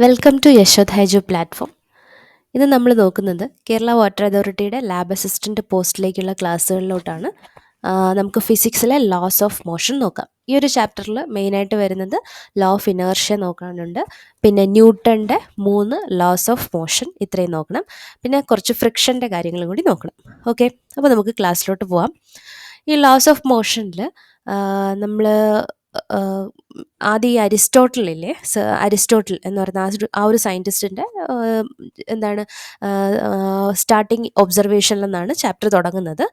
Welcome to യശോദ് ഹൈജു platform. ഇന്ന് നമ്മൾ നോക്കുന്നത് കേരള വാട്ടർ അതോറിറ്റിയുടെ ലാബ് അസിസ്റ്റൻറ്റ് പോസ്റ്റിലേക്കുള്ള ക്ലാസ്സുകളിലോട്ടാണ്. നമുക്ക് ഫിസിക്സിലെ ലോസ് ഓഫ് മോഷൻ നോക്കാം. ഈ ഒരു ചാപ്റ്ററിൽ മെയിനായിട്ട് വരുന്നത് ലോ ഓഫ് ഇനേർഷ്യ നോക്കാനുണ്ട്, പിന്നെ ന്യൂട്ടൻ്റെ 3 ലോസ് ഓഫ് മോഷൻ ഇത്രയും നോക്കണം, പിന്നെ കുറച്ച് ഫ്രിക്ഷൻ്റെ കാര്യങ്ങളും കൂടി നോക്കണം. ഓക്കെ, അപ്പോൾ നമുക്ക് ക്ലാസ്സിലോട്ട് പോവാം. ഈ ലോസ് ഓഫ് മോഷനിൽ നമ്മൾ ആദ്യം ഈ അരിസ്റ്റോട്ടിലില്ലേ, അരിസ്റ്റോട്ടിൽ എന്ന് പറയുന്ന ആ ഒരു സയൻറ്റിസ്റ്റിൻ്റെ എന്താണ് സ്റ്റാർട്ടിങ് ഒബ്സർവേഷനിൽ നിന്നാണ് ചാപ്റ്റർ തുടങ്ങുന്നത്.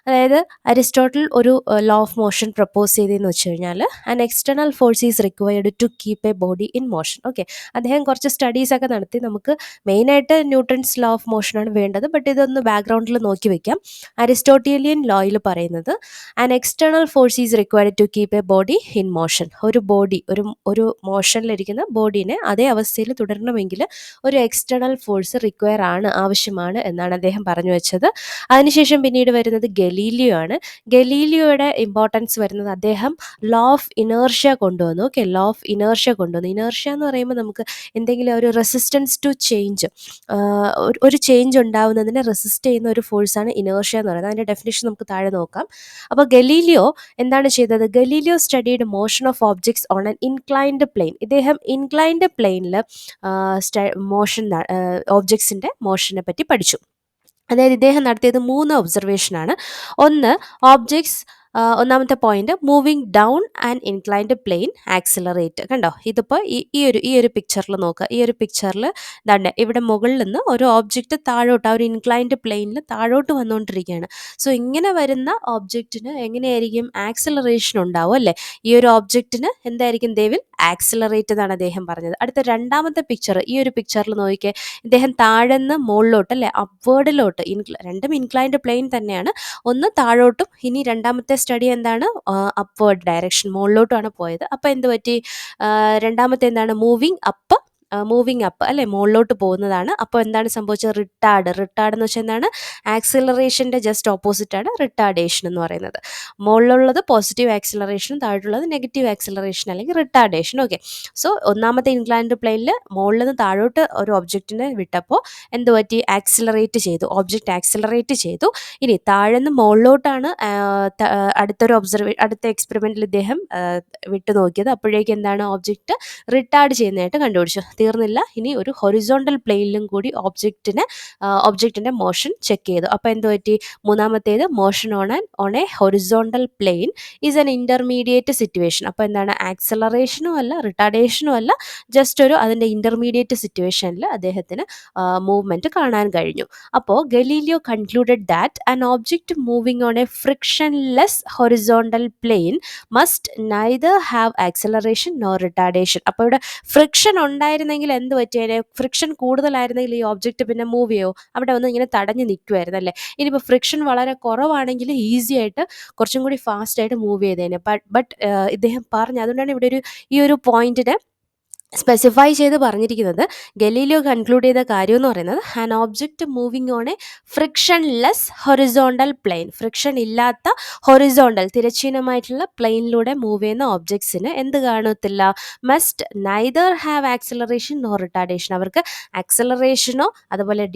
അതായത് അരിസ്റ്റോട്ടിൽ ഒരു ലോ ഓഫ് മോഷൻ പ്രപ്പോസ് ചെയ്തതെന്ന് വെച്ച് കഴിഞ്ഞാൽ an external force is required to keep a body in motion. Okay, അദ്ദേഹം കുറച്ച് സ്റ്റഡീസൊക്കെ നടത്തി. നമുക്ക് മെയിനായിട്ട് ന്യൂട്ടൺസ് ലോ ഓഫ് മോഷനാണ് വേണ്ടത്, ബട്ട് ഇതൊന്ന് ബാക്ക്ഗ്രൗണ്ടിൽ നോക്കി വെക്കാം. അരിസ്റ്റോട്ടീലിയൻ ലോയിൽ പറയുന്നത് an external force is required to keep a body in motion. ഒരു ബോഡി ഒരു മോഷനിലിരിക്കുന്ന ബോഡീനെ അതേ അവസ്ഥയിൽ തുടരണമെങ്കിൽ ഒരു എക്സ്റ്റേണൽ ഫോഴ്സ് റിക്വയർ ആണ്, ആവശ്യമാണ് എന്നാണ് അദ്ദേഹം പറഞ്ഞു വെച്ചത്. അതിനുശേഷം പിന്നീട് വരുന്നത് ഗലീലിയോ ആണ്. ഗലീലിയോയുടെ ഇമ്പോർട്ടൻസ് വരുന്നത് അദ്ദേഹം ലോ ഓഫ് ഇനേർഷ്യ കൊണ്ടുവന്നു. ഓക്കെ, ലോ ഓഫ് ഇനേർഷ്യ കൊണ്ടുവന്നു. ഇനേർഷ്യ എന്ന് പറയുമ്പോൾ നമുക്ക് എന്തെങ്കിലും ഒരു റെസിസ്റ്റൻസ് ടു ചേഞ്ച്, ഒരു ചേഞ്ച് ഉണ്ടാവുന്നതിനെ റെസിസ്റ്റ് ചെയ്യുന്ന ഒരു ഫോഴ്സാണ് ഇനേർഷ്യ എന്ന് പറയുന്നത്. അതിൻ്റെ ഡെഫിനേഷൻ നമുക്ക് താഴെ നോക്കാം. അപ്പോൾ ഗലീലിയോ എന്താണ് ചെയ്തത്? Galileo studied motion of objects on an inclined plane. ഇദ്ദേഹം ഇൻക്ലൈൻഡ് പ്ലെയിനിൽ മോഷൻ ഓബ്ജെക്ട്സിൻ്റെ മോഷനെ പറ്റി പഠിച്ചു. അതായത് ഇദ്ദേഹം നടത്തിയത് 3 ഒബ്സർവേഷനാണ്. ഒന്ന്, ഓബ്ജെക്ട്സ്, ഒന്നാമത്തെ point, moving down and inclined plane accelerate. കണ്ടോ, ഇതിപ്പോൾ ഈ ഒരു പിക്ചറിൽ നോക്കുക. ഈ ഒരു പിക്ചറിൽ ദാണ്ടെ ഇവിടെ മുകളിൽ നിന്ന് ഒരു ഓബ്ജക്റ്റ് താഴോട്ട്, ആ ഒരു ഇൻക്ലൈൻഡ് പ്ലെയിനിൽ താഴോട്ട് വന്നുകൊണ്ടിരിക്കുകയാണ്. സോ ഇങ്ങനെ വരുന്ന ഓബ്ജക്റ്റിന് എങ്ങനെയായിരിക്കും? ആക്സിലറേഷൻ ഉണ്ടാവും അല്ലേ? ഈ ഒരു ഓബ്ജക്റ്റിന് എന്തായിരിക്കും? ദേ വിൽ ആക്സിലറേറ്റ് എന്നാണ് അദ്ദേഹം പറഞ്ഞത്. അടുത്ത രണ്ടാമത്തെ പിക്ചർ, ഈ ഒരു പിക്ചറിൽ നോക്കിയേ, ഇദ്ദേഹം താഴെ നിന്ന് മുകളിലോട്ട് അല്ലേ, അപ്വേർഡിലോട്ട്, രണ്ടും ഇൻക്ലൈൻഡ് പ്ലെയിൻ തന്നെയാണ്. ഒന്ന് താഴോട്ടും, ഇനി രണ്ടാമത്തെ സ്റ്റഡി എന്താണ്? അപ്വേർഡ് ഡയറക്ഷൻ, മുകളിലോട്ടുമാണ് പോയത്. അപ്പോൾ എന്ത് പറ്റി? രണ്ടാമത്തെ എന്താണ്? മൂവിങ് അപ്പ് അല്ലേ, മുകളിലോട്ട് പോകുന്നതാണ്. അപ്പോൾ എന്താണ് സംഭവിച്ചത്? റിട്ടാർഡ് എന്ന് വെച്ചാൽ എന്താണ്? ആക്സിലറേഷൻ്റെ ജസ്റ്റ് ഓപ്പോസിറ്റ് ആണ് റിട്ടാർഡേഷൻ എന്ന് പറയുന്നത്. മുകളിലുള്ളത് പോസിറ്റീവ് ആക്സിലറേഷനും താഴോട്ടുള്ളത് നെഗറ്റീവ് ആക്സിലറേഷൻ അല്ലെങ്കിൽ റിട്ടാർഡേഷൻ. ഓക്കെ, സോ ഒന്നാമത്തെ ഇൻക്ലൈൻഡ് പ്ലെയിനിൽ മുകളിൽ നിന്ന് താഴോട്ട് ഒരു ഒബ്ജക്റ്റിനെ വിട്ടപ്പോൾ എന്ത് പറ്റി? ആക്സിലറേറ്റ് ചെയ്തു, ഓബ്ജക്റ്റ് ആക്സിലറേറ്റ് ചെയ്തു. ഇനി താഴെ നിന്ന് മുകളിലോട്ടാണ് അടുത്ത എക്സ്പെരിമെൻറ്റിൽ ഇദ്ദേഹം വിട്ടു നോക്കിയത്. അപ്പോഴേക്കും എന്താണ്? ഓബ്ജക്റ്റ് റിട്ടാർഡ് ചെയ്യുന്നതായിട്ട് കണ്ടുപിടിച്ചു. തീർന്നില്ല, ഇനി ഒരു ഹൊറിസോണ്ടൽ പ്ലെയിനിലും കൂടി ഓബ്ജക്റ്റിൻ്റെ മോഷൻ ചെക്ക് ചെയ്തു. അപ്പോൾ എന്ത് പറ്റി? മൂന്നാമത്തേത്, motion on A horizontal plane is N intermediate situation. അപ്പോൾ എന്താണ്? ആക്സലറേഷനും അല്ല റിട്ടാർഡേഷനും അല്ല, ജസ്റ്റ് അതിൻ്റെ ഇൻ്റർമീഡിയറ്റ് സിറ്റുവേഷനിൽ അദ്ദേഹത്തിന് മൂവ്മെൻറ്റ് കാണാൻ കഴിഞ്ഞു. അപ്പോൾ Galileo concluded that an object moving on a frictionless horizontal plain must neither have acceleration nor retardation. അപ്പോൾ ഇവിടെ ഫ്രിക്ഷൻ ഉണ്ടായിരുന്നെങ്കിൽ എന്ത് പറ്റിയേനെ? ഫ്രിക്ഷൻ കൂടുതലായിരുന്നെങ്കിൽ ഈ ഓബ്ജക്റ്റ് പിന്നെ മൂവ് ചെയ്യുമോ? അവിടെ വന്ന് ഇങ്ങനെ തടഞ്ഞു നിൽക്കുമായിരുന്നു അല്ലേ. ഇനിയിപ്പോൾ ഫ്രിക്ഷൻ വളരെ കുറവാണെങ്കിൽ ഈസി ആയിട്ട് കുറച്ചും കൂടി ഫാസ്റ്റ് ആയിട്ട് മൂവ് ചെയ്തേനെ. ബട്ട് ഇദ്ദേഹം പറഞ്ഞു, അതുകൊണ്ടാണ് ഇവിടെ ഈ ഒരു പോയിന്റിനെ സ്പെസിഫൈ ചെയ്ത് പറഞ്ഞിരിക്കുന്നത്. ഗലീലിയോ കൺക്ലൂഡ് ചെയ്ത കാര്യം എന്ന് പറയുന്നത് an object moving on a frictionless horizontal plane, friction ഇല്ലാത്ത ഹൊറിസോണ്ടൽ തിരശ്ചീനമായിട്ടുള്ള പ്ലെയിനിലൂടെ മൂവ് ചെയ്യുന്ന ഓബ്ജക്ട്സിന് എന്ത് കാണത്തില്ല? Must neither have acceleration no retardation. അവർക്ക് ആക്സിലറേഷനോ അതുപോലെ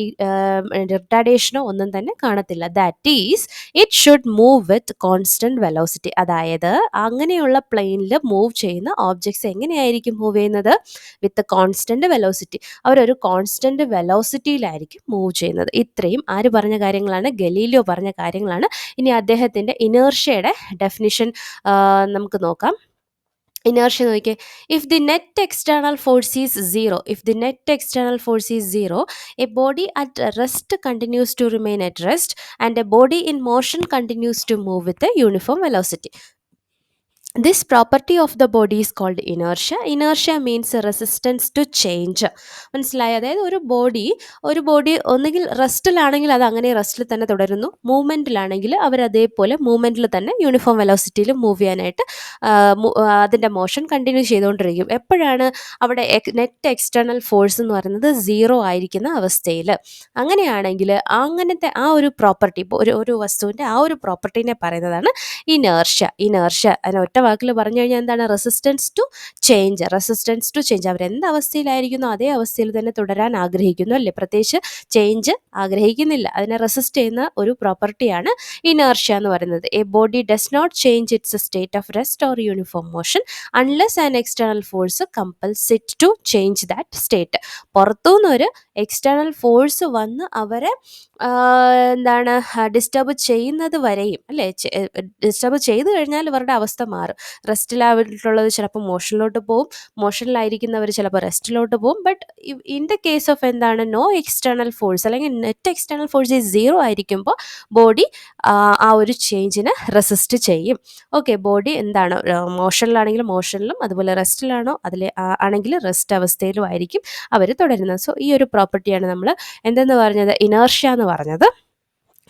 റിട്ടാർഡേഷനോ ഒന്നും തന്നെ കാണത്തില്ല. That is it should move with constant velocity. അതായത് അങ്ങനെയുള്ള പ്ലെയിനിൽ മൂവ് ചെയ്യുന്ന ഓബ്ജക്ട്സ് എങ്ങനെയായിരിക്കും മൂവ് ചെയ്യുന്നത്? With constant velocity. അവരൊരു കോൺസ്റ്റന്റ് വെലോസിറ്റിയിലായിരിക്കും മൂവ് ചെയ്യുന്നത്. ഇത്രയും ആര് പറഞ്ഞ കാര്യങ്ങളാണ്? ഗലീലിയോ പറഞ്ഞ കാര്യങ്ങളാണ്. ഇനി അദ്ദേഹത്തിൻ്റെ ഇനേർഷ്യയുടെ ഡെഫിനിഷൻ നമുക്ക് നോക്കാം. ഇനേർഷ്യ നോക്കിയേ, if the net external force is zero, a body at rest continues to remain at rest and a body in motion continues to move with a uniform velocity. This property of the body is called inertia. Inertia means resistance to change. മനസ്സിലായി? അതായത് ഒരു body ഒന്നുകിൽ റെസ്റ്റിലാണെങ്കിൽ അത് അങ്ങനെ റെസ്റ്റിൽ തന്നെ തുടരുന്നു, മൂവ്മെൻറ്റിലാണെങ്കിൽ അവർ അതേപോലെ മൂവ്മെൻറ്റിൽ തന്നെ യൂണിഫോം വെലോസിറ്റിയിൽ മൂവ് ചെയ്യാനായിട്ട് അതിൻ്റെ മോഷൻ കണ്ടിന്യൂ ചെയ്തുകൊണ്ടിരിക്കും. എപ്പോഴാണ് അവിടെ നെറ്റ് എക്സ്റ്റേണൽ ഫോഴ്സ് എന്ന് പറയുന്നത് 0 ആയിരിക്കുന്ന അവസ്ഥയിൽ? അങ്ങനെയാണെങ്കിൽ അങ്ങനത്തെ ആ ഒരു പ്രോപ്പർട്ടി, ഇപ്പോൾ ഒരു വസ്തുവിൻ്റെ ആ ഒരു പ്രോപ്പർട്ടീനെ പറയുന്നതാണ് ഇനേർഷ്യ. അതിന് ഒറ്റ വാക്കിൽ പറഞ്ഞു കഴിഞ്ഞാൽ എന്താണ്? Resistance to change. അവരെന്ത് അവസ്ഥയിലായിരിക്കുന്നോ അതേ അവസ്ഥയിൽ തന്നെ തുടരാൻ ആഗ്രഹിക്കുന്നു അല്ലേ? പ്രത്യേകിച്ച് ചേഞ്ച് ആഗ്രഹിക്കുന്നില്ല. അതിനെ റെസിസ്റ്റ് ചെയ്യുന്ന ഒരു പ്രോപ്പർട്ടിയാണ് ഇനേർഷ്യ എന്ന് പറയുന്നത്. A body does not change its state of rest or uniform motion unless an external force compels it to change that state. പുറത്തുനിന്നൊരു എക്സ്റ്റേണൽ ഫോഴ്സ് വന്ന് അവരെ എന്താണ് ഡിസ്റ്റർബ് ചെയ്യുന്നത് വരെയും അല്ലേ, ഡിസ്റ്റർബ് ചെയ്ത് കഴിഞ്ഞാൽ ഇവരുടെ അവസ്ഥ മാറും. റെസ്റ്റിലായിട്ടുള്ളത് ചിലപ്പോൾ മോഷനിലോട്ട് പോകും, മോഷനിലായിരിക്കുന്നവർ ചിലപ്പോൾ റെസ്റ്റിലോട്ട് പോകും. But in the case of എന്താണ്, നോ എക്സ്റ്റേണൽ ഫോഴ്സ് അല്ലെങ്കിൽ നെറ്റ് എക്സ്റ്റേണൽ ഫോഴ്സ് ഈ 0 ആയിരിക്കുമ്പോൾ ബോഡി ആ ഒരു ചേഞ്ചിനെ റെസിസ്റ്റ് ചെയ്യും. ഓക്കെ, ബോഡി എന്താണ് മോഷനിലാണെങ്കിൽ മോഷനിലും അതുപോലെ റെസ്റ്റിലാണോ അതിൽ ആണെങ്കിൽ റെസ്റ്റ് അവസ്ഥയിലും ആയിരിക്കും അവർ തുടരുന്നത്. സോ ഈ ഒരു പ്രോപ്പർട്ടിയാണ് നമ്മൾ എന്തെന്ന് പറഞ്ഞത്, ഇനേർഷ്യ എന്ന് പറഞ്ഞത്.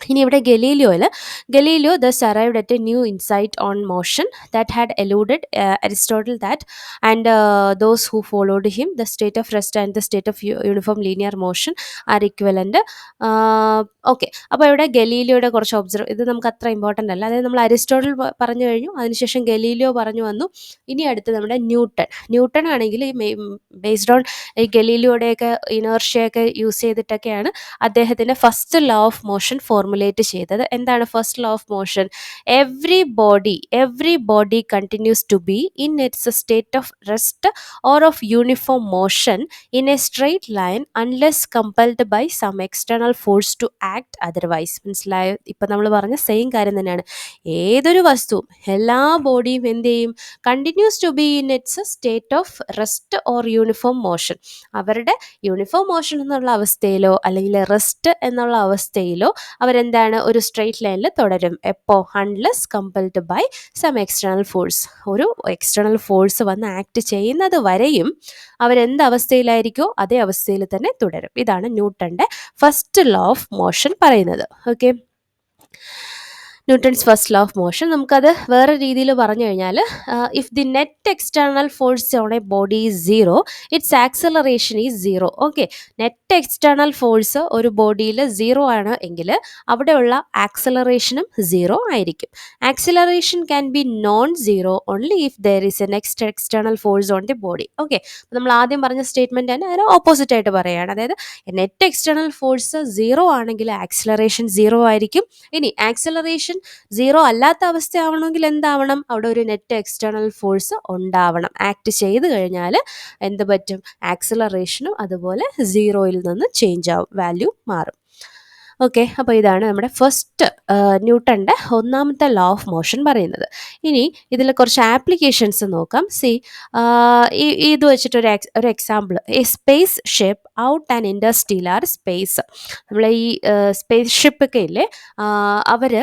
ഇനി ഇവിടെ Galileo thus arrived at a new insight on motion that had eluded Aristotle, that and those who followed him. The state of rest and the state of uniform linear motion are equivalent. Okay, അപ്പോൾ ഇവിടെ ഗലീലിയോയുടെ കുറച്ച് ഇത് നമുക്ക് അത്ര important അല്ല. അതായത് നമ്മൾ Aristotle പറഞ്ഞു കഴിഞ്ഞു, അതിനുശേഷം ഗലീലിയോ പറഞ്ഞു വന്നു. ഇനി അടുത്ത് നമ്മുടെ ന്യൂട്ടൺ ആണെങ്കിൽ ഈ ബേസ്ഡ് ഓൺ ഈ ഗലീലിയോയുടെയൊക്കെ ഇനേർഷ്യയൊക്കെ യൂസ് ചെയ്തിട്ടൊക്കെയാണ് അദ്ദേഹത്തിൻ്റെ first law of motion formulate ചെയ്തത്. എന്താണ് first law of motion? Every body continues to be in its state of rest or of uniform motion in a straight line unless compelled by some external force to act otherwise. മനസ്സിലായോ? ഇപ്പം നമ്മൾ പറഞ്ഞ same കാര്യം തന്നെയാണ്. ഏതൊരു വസ്തുവും എല്ലാ ബോഡിയും എന്ത് ചെയ്യും? Continues to be in its state of rest or uniform motion. അവരുടെ യൂണിഫോം മോഷൻ എന്നുള്ള അവസ്ഥയിലോ അല്ലെങ്കിൽ റെസ്റ്റ് എന്നുള്ള അവസ്ഥയിലോ അവരെന്താണ്, ഒരു സ്ട്രെയിറ്റ് ലൈനിൽ തുടരും. എപ്പോൾ? Unless compelled by some external force. ഒരു എക്സ്റ്റേണൽ ഫോഴ്സ് വന്ന് ആക്ട് ചെയ്യുന്നത് വരെയും അവരെന്ത് അവസ്ഥയിലായിരിക്കുമോ അതേ അവസ്ഥയിൽ തന്നെ തുടരും. ഇതാണ് ന്യൂട്ടൻ്റെ ഫസ്റ്റ് ലോ ഓഫ് മോഷൻ പറയുന്നത്. Okay, Newton's first law of motion. നമുക്കത് വേറെ രീതിയിൽ പറഞ്ഞു കഴിഞ്ഞാൽ, if the net external force on a body is 0, its acceleration is 0. Okay, net external force ഒരു ബോഡിയിൽ 0 ആണ് എങ്കിൽ അവിടെയുള്ള ആക്സലറേഷനും 0 ആയിരിക്കും. Acceleration can be non 0 only if there is A next external force on the body. Okay, നമ്മൾ ആദ്യം പറഞ്ഞ സ്റ്റേറ്റ്മെൻറ്റ് തന്നെ അതിന് ഓപ്പോസിറ്റ് ആയിട്ട് പറയുകയാണ്. അതായത് നെറ്റ് എക്സ്റ്റേണൽ ഫോഴ്സ് 0 ആണെങ്കിൽ ആക്സലറേഷൻ 0 ആയിരിക്കും. ഇനി ആക്സലറേഷൻ 0 അല്ലാത്ത അവസ്ഥ ആവണമെങ്കിൽ എന്താവണം? അവിടെ ഒരു നെറ്റ് എക്സ്റ്റേണൽ ഫോഴ്സ് ഉണ്ടാവണം. ആക്ട് ചെയ്ത് കഴിഞ്ഞാൽ എന്ത് പറ്റും? ആക്സലറേഷനും അതുപോലെ 0യിൽ നിന്ന് ചേഞ്ച് ആവും, വാല്യൂ മാറും. ഓക്കെ, അപ്പോൾ ഇതാണ് നമ്മുടെ ഫസ്റ്റ് ന്യൂട്ടൻ്റെ ഒന്നാമത്തെ ലോ ഓഫ് മോഷൻ പറയുന്നത്. ഇനി ഇതിൽ കുറച്ച് ആപ്ലിക്കേഷൻസ് നോക്കാം. ഇത് വെച്ചിട്ട് ഒരു example, a spaceship out and interstellar space. നമ്മളെ ഈ സ്പേസ് ഷിപ്പൊക്കെ ഇല്ലേ, അവർ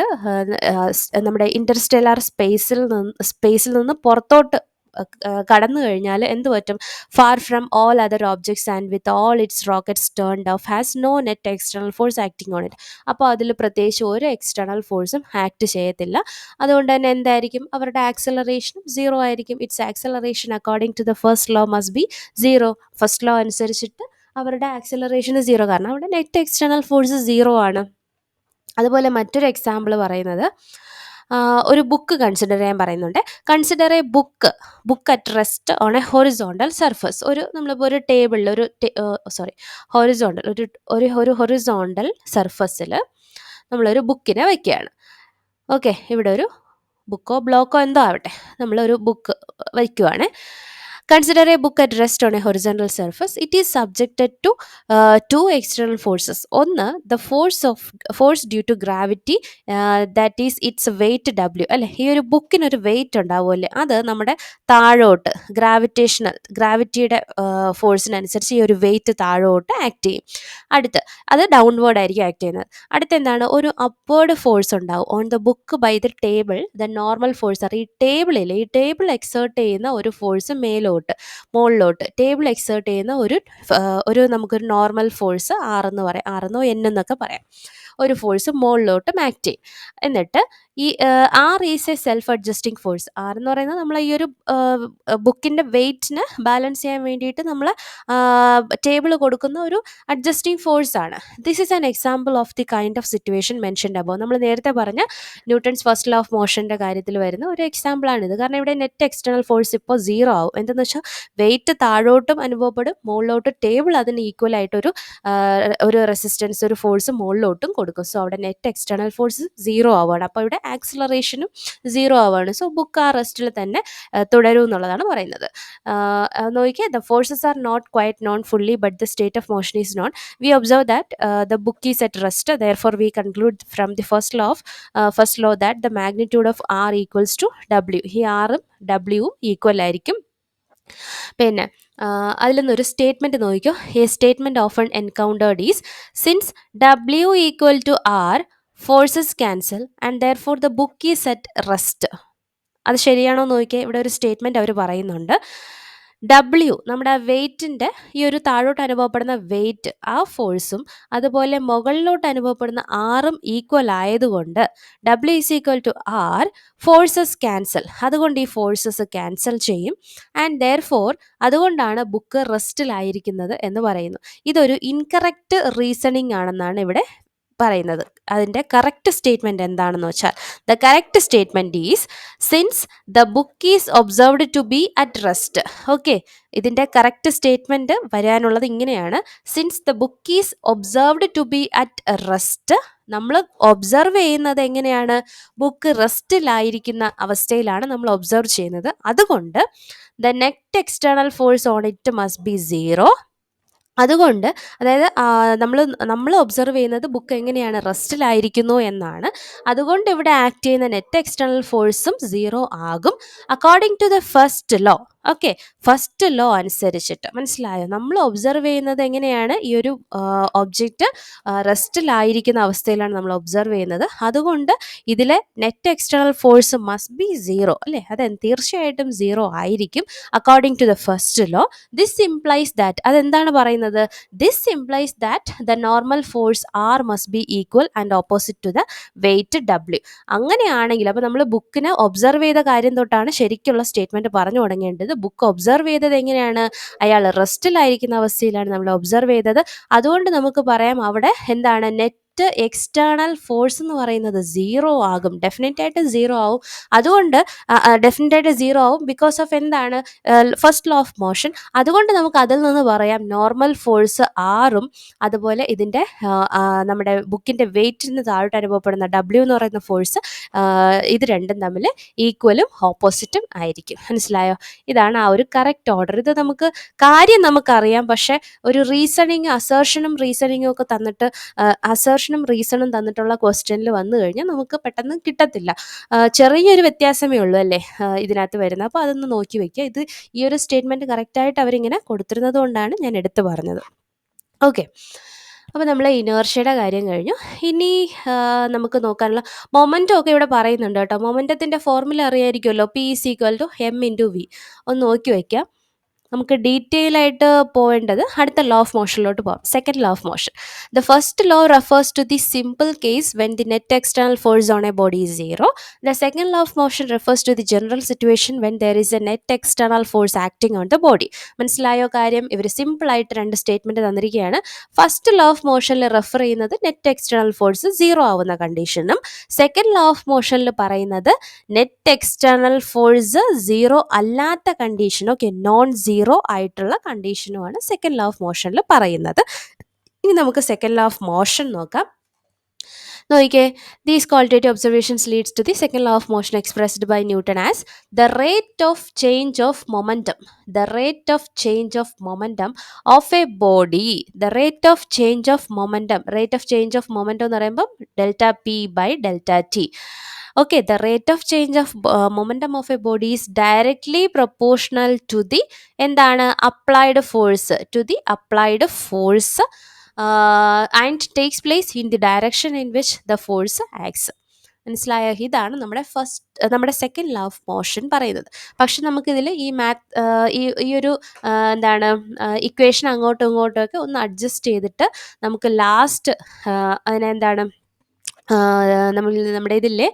നമ്മുടെ ഇൻറ്റർസ്റ്റെല്ലാർ സ്പേസിൽ നിന്ന് പുറത്തോട്ട് കടന്നു കഴിഞ്ഞാൽ എന്ത് പറ്റും? Far from all other objects and with all its rockets turned off has no net external force acting on it. അപ്പോൾ അതിൽ പ്രത്യേകിച്ച് ഒരു എക്സ്റ്റേണൽ ഫോഴ്സും ആക്ട് ചെയ്യത്തില്ല. അതുകൊണ്ട് തന്നെ എന്തായിരിക്കും? അവരുടെ ആക്സലറേഷനും 0 ആയിരിക്കും. Its acceleration according to the first law must be 0. First law അനുസരിച്ചിട്ട് അവരുടെ ആക്സലറേഷൻ 0, കാരണം അവിടെ നെറ്റ് എക്സ്റ്റേണൽ ഫോഴ്സ് 0 ആണ്. അതുപോലെ മറ്റൊരു എക്സാമ്പിൾ പറയുന്നത്, ഒരു ബുക്ക് കൺസിഡർ ചെയ്യാൻ പറയുന്നുണ്ട്. Consider A book at rest on A horizontal surface. നമ്മളിപ്പോൾ ഒരു ടേബിളിൽ ഹൊറിസോണ്ടൽ സർഫസിൽ നമ്മളൊരു ബുക്കിനെ വയ്ക്കുകയാണ്. ഓക്കെ, ഇവിടെ ഒരു ബുക്കോ ബ്ലോക്കോ എന്തോ ആവട്ടെ, നമ്മളൊരു book വയ്ക്കുവാണ്. Consider a book at rest on a horizontal surface. It is subjected to two external forces. ഒന്ന്, the force due to gravity, that is its weight W. അല്ലെ, ഈ ഒരു ബുക്കിനൊരു വെയിറ്റ് ഉണ്ടാവുമല്ലേ, അത് നമ്മുടെ താഴോട്ട് ഗ്രാവിറ്റിയുടെ ഫോഴ്സിനനുസരിച്ച് ഈ ഒരു വെയിറ്റ് താഴോട്ട് ആക്ട് ചെയ്യും. അത് ഡൗൺവേർഡ് ആയിരിക്കും ആക്ട് ചെയ്യുന്നത്. എന്താണ്? ഒരു അപ്വേർഡ് ഫോഴ്സ് ഉണ്ടാവും on the book by the table. The normal force ഈ ടേബിൾ എക്സേർട്ട് ചെയ്യുന്ന ഒരു ഫോഴ്സ് മുകളിലോട്ട് ടേബിൾ എക്സേർട്ട് ചെയ്യുന്ന ഒരു നമുക്കൊരു നോർമൽ ഫോഴ്സ് R എന്ന് പറയാം, R എന്നോ N എന്നൊക്കെ പറയാം. ഒരു ഫോഴ്സ് മുകളിലോട്ട് ആക്ട് ചെയ്യും. എന്നിട്ട് ഈ R is a self adjusting force. R എന്ന് പറയുന്നത് നമ്മൾ ഈ ഒരു ബുക്കിൻ്റെ വെയ്റ്റിന് ബാലൻസ് ചെയ്യാൻ വേണ്ടിയിട്ട് നമ്മൾ ടേബിൾ കൊടുക്കുന്ന ഒരു അഡ്ജസ്റ്റിംഗ് ഫോഴ്സ് ആണ്. This is an example of the kind of situation mentioned above. നമ്മൾ നേരത്തെ പറഞ്ഞ ന്യൂട്ടൺസ് ഫസ്റ്റ് ലോ ഓഫ് മോഷൻ്റെ കാര്യത്തിൽ വരുന്ന ഒരു എക്സാമ്പിളാണിത്. കാരണം ഇവിടെ നെറ്റ് എക്സ്റ്റേണൽ ഫോഴ്സ് ഇപ്പോൾ 0 ആവും. എന്തെന്ന് വെച്ചാൽ വെയിറ്റ് താഴോട്ടും അനുഭവപ്പെടും, മുകളിലോട്ട് ടേബിൾ അതിന് ഈക്വൽ ആയിട്ടൊരു ഒരു റെസിസ്റ്റൻസ്, ഒരു ഫോഴ്സ് മുകളിലോട്ടും കൊടുക്കും. സോ അവിടെ നെറ്റ് എക്സ്റ്റേണൽ ഫോഴ്സ് 0 ആവുകയാണ്. അപ്പോൾ ഇവിടെ ആക്സിലറേഷനും 0 ആവുകയാണ്. സോ ബുക്ക് ആ റെസ്റ്റിൽ തന്നെ തുടരും എന്നുള്ളതാണ് പറയുന്നത്. നോക്കിയേ, the forces are not quite known fully but the state of motion is known. We observe that the book is at rest. Therefore we conclude from the first law that the magnitude of R equals to W. ഈ ആറും ഡബ്ല്യുവും equal ആയിരിക്കും. പിന്നെ അതിൽ നിന്നൊരു statement നോക്കിക്കോ. A statement often encountered is since W equal to R forces cancel and therefore the book is at rest. അത് ശരിയാണോ നോക്കിയേ. ഇവിടെ ഒരു സ്റ്റേറ്റ്മെൻറ്റ് അവർ പറയുന്നുണ്ട്. ഡബ്ല്യു നമ്മുടെ വെയ്റ്റിൻ്റെ ഈ ഒരു താഴോട്ട് അനുഭവപ്പെടുന്ന വെയ്റ്റ്, ആ ഫോഴ്സും അതുപോലെ മുകളിലോട്ട് അനുഭവപ്പെടുന്ന ആറും ഈക്വൽ ആയതുകൊണ്ട് W is equal to R, forces cancel, അതുകൊണ്ട് ഈ ഫോഴ്സസ് ക്യാൻസൽ ചെയ്യും. ആൻഡ് ദെയർഫോർ അതുകൊണ്ടാണ് ബുക്ക് റെസ്റ്റിലായിരിക്കുന്നത് എന്ന് പറയുന്നു. ഇതൊരു ഇൻകറക്റ്റ് റീസണിങ് ആണെന്നാണ് ഇവിടെ പറയുന്നത്. അതിൻ്റെ കറക്റ്റ് സ്റ്റേറ്റ്മെൻറ്റ് എന്താണെന്ന് വെച്ചാൽ the correct statement is since the book is observed to be at rest. Okay, ഇതിൻ്റെ കറക്റ്റ് സ്റ്റേറ്റ്മെൻറ്റ് വരാനുള്ളത് ഇങ്ങനെയാണ്. Since the book is observed to be at rest, നമ്മൾ ഒബ്സർവ് ചെയ്യുന്നത് എങ്ങനെയാണ്? ബുക്ക് റെസ്റ്റിലായിരിക്കുന്ന അവസ്ഥയിലാണ് നമ്മൾ ഒബ്സർവ് ചെയ്യുന്നത്. അതുകൊണ്ട് the net external force on it must be 0. അതുകൊണ്ട് അതായത് നമ്മൾ ഒബ്സർവ് ചെയ്യുന്നത് ബുക്ക് എങ്ങനെയാണ്? റെസ്റ്റിലായിരിക്കുന്നു എന്നാണ്. അതുകൊണ്ട് ഇവിടെ ആക്ട് ചെയ്യുന്ന നെറ്റ് എക്സ്റ്റേണൽ ഫോഴ്സും 0 ആകും according to the first law. Okay, first law അനുസരിച്ചിട്ട്. മനസ്സിലായോ? നമ്മൾ ഒബ്സർവ് ചെയ്യുന്നത് എങ്ങനെയാണ്? ഈ ഒരു ഒബ്ജക്റ്റ് റെസ്റ്റിലായിരിക്കുന്ന അവസ്ഥയിലാണ് നമ്മൾ ഒബ്സർവ് ചെയ്യുന്നത്. അതുകൊണ്ട് ഇതിലെ net external force must be 0 അല്ലേ? അത് തീർച്ചയായിട്ടും 0 ആയിരിക്കും according to the first law. This implies that, അതെന്താണ് പറയുന്നത്? This implies that the normal force R must be equal and opposite to the weight W. അങ്ങനെയാണെങ്കിൽ അപ്പോൾ നമ്മൾ ബുക്കിനെ ഒബ്സർവ് ചെയ്ത കാര്യം തൊട്ടാണ് ശരിക്കുള്ള സ്റ്റേറ്റ്മെൻറ്റ് പറഞ്ഞു തുടങ്ങേണ്ടത്. ബുക്ക് ഒബ്സർവ് ചെയ്തത് എങ്ങനെയാണ്? അയാൾ റെസ്റ്റിലായിരിക്കുന്ന അവസ്ഥയിലാണ് നമ്മൾ ഒബ്സർവ് ചെയ്തത്. അതുകൊണ്ട് നമുക്ക് പറയാം അവിടെ എന്താണ്? നെറ്റ് എക്സ്റ്റേണൽ ഫോഴ്സ് എന്ന് പറയുന്നത് 0 ആകും. ഡെഫിനറ്റ് ആയിട്ട് 0 ആവും. അതുകൊണ്ട് ഡെഫിനറ്റ് ആയിട്ട് 0 ആവും ബിക്കോസ് ഓഫ് എന്താണ്? First law of motion. അതുകൊണ്ട് നമുക്ക് അതിൽ നിന്ന് പറയാം നോർമൽ ഫോഴ്സ് ആറും അതുപോലെ ഇതിൻ്റെ നമ്മുടെ ബുക്കിൻ്റെ വെയ്റ്റിന് താഴോട്ട് അനുഭവപ്പെടുന്ന ഡബ്ല്യു എന്ന് പറയുന്ന ഫോഴ്സ്, ഇത് രണ്ടും തമ്മിൽ ഈക്വലും ഓപ്പോസിറ്റും ആയിരിക്കും. മനസ്സിലായോ? ഇതാണ് ആ ഒരു കറക്റ്റ് ഓർഡർ. ഇത് കാര്യം നമുക്കറിയാം, പക്ഷേ ഒരു റീസണിങ്, അസേർഷനും റീസണിങ്ങും ഒക്കെ തന്നിട്ട് അസേർഷനും റീസണും തന്നിട്ടുള്ള ക്വസ്റ്റ്യനിൽ വന്നു കഴിഞ്ഞാൽ നമുക്ക് പെട്ടെന്ന് കിട്ടത്തില്ല. ചെറിയൊരു വ്യത്യാസമേ ഉള്ളൂ അല്ലേ ഇതിനകത്ത് വരുന്നത്. അപ്പോൾ അതൊന്ന് നോക്കി വയ്ക്കുക. ഇത് ഈ ഒരു സ്റ്റേറ്റ്മെൻറ്റ് കറക്റ്റായിട്ട് അവരിങ്ങനെ കൊടുത്തിരുന്നത് കൊണ്ടാണ് ഞാൻ എടുത്തു പറഞ്ഞത്. ഓക്കെ, അപ്പോൾ നമ്മൾ ഇനേർഷ്യയുടെ കാര്യം കഴിഞ്ഞു. ഇനി നമുക്ക് നോക്കാനുള്ള മൊമെൻറ്റം ഒക്കെ ഇവിടെ പറയുന്നുണ്ട് കേട്ടോ. മൊമെൻറ്റത്തിൻ്റെ ഫോർമുല അറിയായിരിക്കുമല്ലോ. P is equal to M into v. ഒന്ന് നോക്കി വയ്ക്കാം. നമുക്ക് ഡീറ്റെയിൽ ആയിട്ട് പോവേണ്ടത് അടുത്ത ലോ ഓഫ് മോഷനിലോട്ട് പോകാം. Second law of motion. The first law refers to the simple case when the net external force on a body is 0. The second law of motion refers to the general situation when there is a net external force acting on the body. മനസ്സിലായോ കാര്യം? ഇവർ സിമ്പിളായിട്ട് രണ്ട് statement തന്നിരിക്കുകയാണ്. First law of മോഷനിൽ refer ചെയ്യുന്നത് net external force 0 ആവുന്ന കണ്ടീഷനും, സെക്കൻഡ് ലോ ഓഫ് മോഷനിൽ പറയുന്നത് നെറ്റ് എക്സ്റ്റേണൽ ഫോഴ്സ് 0 അല്ലാത്ത കണ്ടീഷൻ, ഓക്കെ, നോൺ 0 ആയിട്ടുള്ള കണ്ടീഷനുമാണ് സെക്കൻഡ് ലോ ഓഫ് മോഷനിൽ പറയുന്നത്. ഇനി നമുക്ക് സെക്കൻഡ് ലോ ഓഫ് മോഷൻ നോക്കാം. നോക്കിക്കേ, these qualitative observations leads to the second law of motion expressed by Newton as the rate of change of momentum. The rate of change of momentum of a body. The rate of change of momentum. Rate of change of momentum എന്ന് പറയുമ്പോൾ delta P by delta T. Okay, the rate of change of momentum of a body is directly proportional to the എന്താണ്? applied force, to the applied force and takes place in the direction in which the force acts. മനസ്സിലായോ? ഇതാണ് നമ്മുടെ second law of motion പറയുന്നത്. പക്ഷെ നമുക്കിതിൽ ഈ ഒരു എന്താണ് ഇക്വേഷൻ അങ്ങോട്ടും ഇങ്ങോട്ടും ഒക്കെ ഒന്ന് അഡ്ജസ്റ്റ് ചെയ്തിട്ട് നമുക്ക് ലാസ്റ്റ് അതിനെന്താണ് നമ്മുടെ ഇതില്ലേ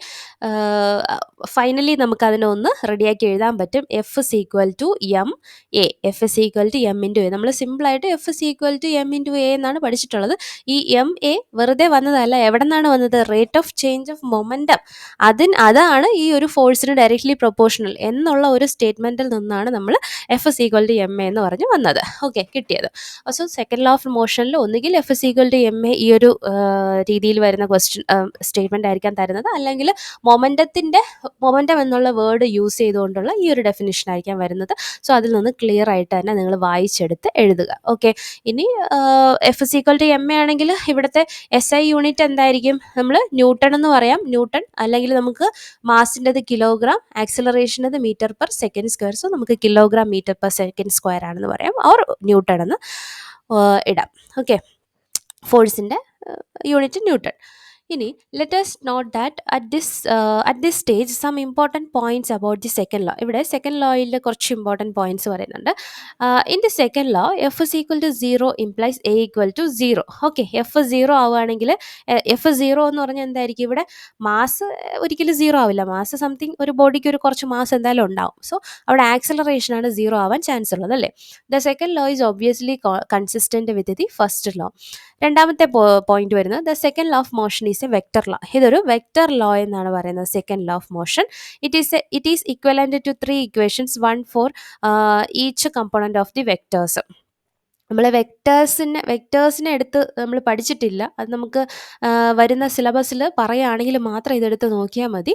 ഫൈനലി നമുക്കതിനെ ഒന്ന് റെഡിയാക്കി എഴുതാൻ പറ്റും. F is equal to M A. F is equal to M into A. നമ്മൾ സിമ്പിളായിട്ട് F is equal to M into A എന്നാണ് പഠിച്ചിട്ടുള്ളത്. ഈ എം എ വെറുതെ വന്നതല്ല. എവിടെ നിന്നാണ് വന്നത്? Rate of change of momentum. അതാണ് ഈ ഒരു ഫോഴ്സിന് ഡയറക്ട്ലി പ്രൊപ്പോർഷണൽ എന്നുള്ള ഒരു സ്റ്റേറ്റ്മെൻറ്റിൽ നിന്നാണ് നമ്മൾ F is equal to M A എന്ന് പറഞ്ഞ് വന്നത്. ഓക്കെ, കിട്ടിയത്. സോ സെക്കൻഡ് ലോ ഓഫ് മോഷനിൽ ഒന്നുകിൽ F is equal to M A ഈ ഒരു രീതിയിൽ വരുന്ന സ്റ്റേറ്റ്മെന്റ് ആയിരിക്കാം തരുന്നത്, അല്ലെങ്കിൽ മൊമെന്റം എന്നുള്ള വേർഡ് യൂസ് ചെയ്തുകൊണ്ടുള്ള ഈ ഒരു ഡെഫിനിഷൻ ആയിരിക്കാം വരുന്നത്. സോ അതിൽ നിന്ന് ക്ലിയർ ആയിട്ട് തന്നെ നിങ്ങൾ വായിച്ചെടുത്ത് എഴുതുക. ഓക്കെ, ഇനി F is equal to M A ആണെങ്കിൽ ഇവിടുത്തെ എസ് ഐ യൂണിറ്റ് എന്തായിരിക്കും? നമ്മൾ ന്യൂട്ടൺ എന്ന് പറയാം. ന്യൂട്ടൺ, അല്ലെങ്കിൽ നമുക്ക് മാസിൻ്റെത് കിലോഗ്രാം, ആക്സിലറേഷൻ്റെത് metre per second square. So നമുക്ക് kilogram metre per second square ആണെന്ന് പറയാം, ഓർ ന്യൂട്ടൺ എന്ന് ഇടാം. ഓക്കെ, ഫോഴ്സിൻ്റെ യൂണിറ്റ് ന്യൂട്ടൺ. ഇനി let us note that at this stage some important points about the second law. ഇവിടെ സെക്കൻഡ് ലോയിൽ കുറച്ച് ഇമ്പോർട്ടൻറ്റ് പോയിന്റ്സ് പറയുന്നുണ്ട്. In the second law f is equal to 0 implies a equal to 0. Okay, f 0 ആവുകയാണെങ്കിൽ F 0 എന്ന് പറഞ്ഞാൽ എന്തായിരിക്കും? ഇവിടെ mass ഒരിക്കലും 0 ആവില്ല. മാസ് സംതിങ്, ഒരു ബോഡിക്ക് ഒരു കുറച്ച് മാസ് എന്തായാലും ഉണ്ടാവും. സോ അവിടെ ആക്സിലറേഷൻ ആണ് 0 ആവാൻ ചാൻസ് ഉള്ളത്, അല്ലേ? The second law is obviously consistent with the first law. രണ്ടാമത്തെ പോയിന്റ് വരുന്നത് the second law of motion is a vector law. ഇതൊരു വെക്ടർ ലോ എന്നാണ് പറയുന്നത്. Second law of motion it is equivalent to 3 equations, 1 for each component of the vectors. നമ്മൾ വെക്ടേഴ്സിനെ എടുത്ത് നമ്മൾ പഠിച്ചിട്ടില്ല. അത് നമുക്ക് വരുന്ന സിലബസിൽ പറയുകയാണെങ്കിൽ മാത്രം ഇതെടുത്ത് നോക്കിയാൽ മതി.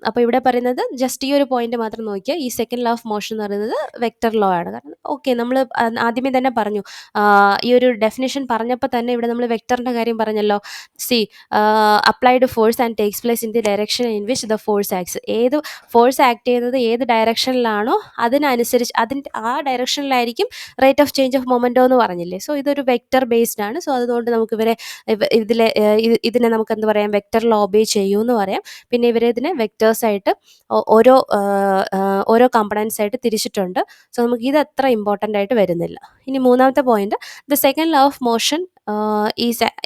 അപ്പോൾ ഇവിടെ പറയുന്നത് ജസ്റ്റ് ഈ ഒരു പോയിന്റ് മാത്രം നോക്കിയാൽ ഈ സെക്കൻഡ് ലോ ഓഫ് മോഷൻ എന്ന് പറയുന്നത് വെക്ടർ ലോ ആണ്. കാരണം ഓക്കെ, നമ്മൾ ആദ്യമേ തന്നെ പറഞ്ഞു, ഈ ഒരു ഡെഫിനിഷൻ പറഞ്ഞപ്പോൾ തന്നെ ഇവിടെ നമ്മൾ വെക്ടറിൻ്റെ കാര്യം പറഞ്ഞല്ലോ. See applied force and takes place in the direction in which the force acts. ഏത് ഫോഴ്സ് ആക്ട് ചെയ്യുന്നത് ഏത് ഡയറക്ഷനിലാണോ അതിനനുസരിച്ച് ആ ഡയറക്ഷനിലായിരിക്കും rate of change of momentum എന്ന് പറഞ്ഞില്ലേ. സോ ഇതൊരു വെക്ടർ ബേസ്ഡ് ആണ്. സോ അതുകൊണ്ട് നമുക്ക് ഇതിനെ നമുക്ക് എന്ത് പറയാം? വെക്ടർ ലോ ഒബേ ചെയ്യൂ എന്ന് പറയാം. പിന്നെ ഇതിനെ വെക്ടേഴ്സ് ആയിട്ട് ഓരോ കമ്പണൻസ് ആയിട്ട് തിരിച്ചിട്ടുണ്ട്. സോ നമുക്ക് ഇത് അത്ര ഇമ്പോർട്ടൻ്റ് ആയിട്ട് വരുന്നില്ല. ഇനി മൂന്നാമത്തെ point, the second law of motion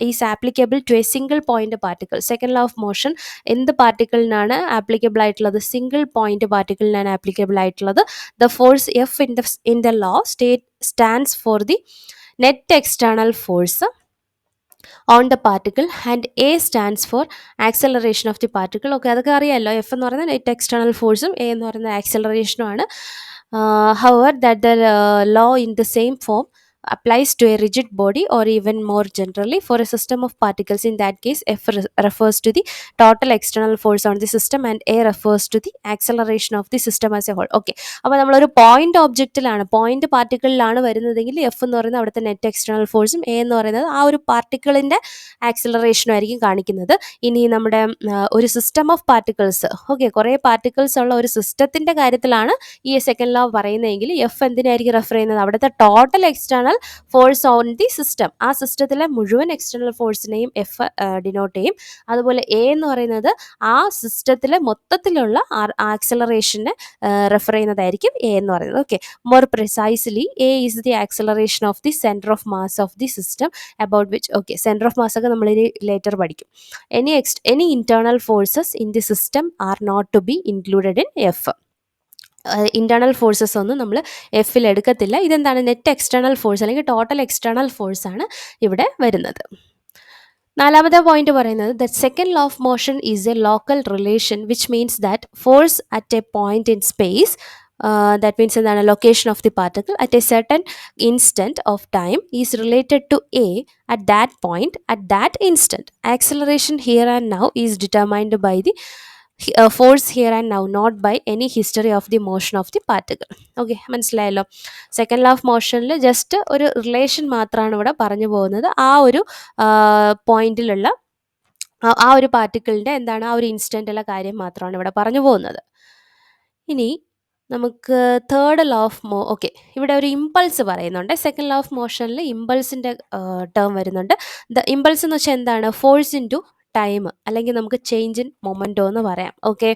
is applicable to a single point particle. Second law of motion എന്ത് പാർട്ടിക്കിളിനാണ് ആപ്ലിക്കബിൾ ആയിട്ടുള്ളത്? സിംഗിൾ പോയിന്റ് പാർട്ടിക്കിളിനാണ് ആപ്ലിക്കബിൾ ആയിട്ടുള്ളത്. The force F in the law stands for the net external force on the particle and A stands for acceleration of the particle. Okay, അതൊക്കെ അറിയാമല്ലോ. F എന്ന് പറയുന്നത് net external ഫോഴ്സും A എന്ന് പറയുന്നത് ആക്സിലറേഷനും ആണ്. However, that the law in the same form applies to a rigid body, or even more generally for a system of particles. In that case, F refers to the total external force on the system and A refers to the acceleration of the system as a whole. Okay, അപ്പോൾ നമ്മളൊരു point ഒബ്ജക്റ്റിലാണ്, point പാർട്ടിക്കിളിലാണ് വരുന്നതെങ്കിൽ F എന്ന് പറയുന്നത് അവിടുത്തെ net external ഫോഴ്സും A എന്ന് പറയുന്നത് ആ ഒരു പാർട്ടിക്കിളിൻ്റെ ആക്സിലറേഷനും ആയിരിക്കും കാണിക്കുന്നത്. ഇനി നമ്മുടെ ഒരു സിസ്റ്റം ഓഫ് പാർട്ടിക്കിൾസ്, ഓക്കെ, കുറേ പാർട്ടിക്കിൾസ് ഉള്ള ഒരു സിസ്റ്റത്തിൻ്റെ കാര്യത്തിലാണ് ഈ സെക്കൻഡ് ലോ പറയുന്നതെങ്കിൽ എഫ് എന്തിനായിരിക്കും റെഫർ ചെയ്യുന്നത്? അവിടുത്തെ total external force on the system, ആ സിസ്റ്റത്തിലെ മുഴുവൻ എക്സ്റ്റേണൽ ഫോഴ്സിനെയും എഫ് ഡിനോട്ട് ചെയ്യും. അതുപോലെ എ എന്ന് പറയുന്നത് ആ സിസ്റ്റത്തിലെ മൊത്തത്തിലുള്ള ആക്സിലറേഷനെ റെഫർ ചെയ്യുന്നതായിരിക്കും എ എന്ന് പറയുന്നത്. Okay, more precisely A is the acceleration of the centre of mass of the system about which, okay, centre of mass ഒക്കെ നമ്മൾ ഇനി ലേറ്റർ പഠിക്കും. Any internal forces in the system are not to be included in F. Internal forces ഒന്നും നമ്മൾ എഫിൽ എടുക്കത്തില്ല. ഇതെന്താണ്? Net external force അല്ലെങ്കിൽ ടോട്ടൽ എക്സ്റ്റേണൽ ഫോഴ്സ് ആണ് ഇവിടെ വരുന്നത്. നാലാമത്തെ പോയിന്റ് പറയുന്നത് the second law of motion is A local relation which means that force at A point in space, that means എന്താണ്? Location of the particle at A certain instant of time is related to A at that point at that instant. Acceleration here and now is determined by the force here and now, not by any history of the motion of the particle. Okay, മനസ്സിലായല്ലോ. Second law of മോഷനിൽ just ഒരു relation മാത്രമാണ് ഇവിടെ പറഞ്ഞു പോകുന്നത്. ആ ഒരു പോയിന്റിലുള്ള ആ ഒരു പാർട്ടിക്കിളിൻ്റെ എന്താണ് ആ ഒരു ഇൻസ്റ്റൻറ്റുള്ള കാര്യം മാത്രമാണ് ഇവിടെ പറഞ്ഞു പോകുന്നത്. ഇനി നമുക്ക് തേർഡ് ലോ ഓഫ് ഓക്കെ, ഇവിടെ ഒരു ഇമ്പൾസ് പറയുന്നുണ്ട്. സെക്കൻഡ് ലോ ഓഫ് മോഷനിൽ ഇമ്പൾസിൻ്റെ ടേം വരുന്നുണ്ട്. ദ ഇമ്പൾസ് എന്ന് വെച്ചാൽ എന്താണ്? ഫോഴ്സ് ഇൻ ടു ടൈം, അല്ലെങ്കിൽ നമുക്ക് ചേഞ്ച് ഇൻ മൊമെൻറ്റോ എന്ന് പറയാം. ഓക്കെ,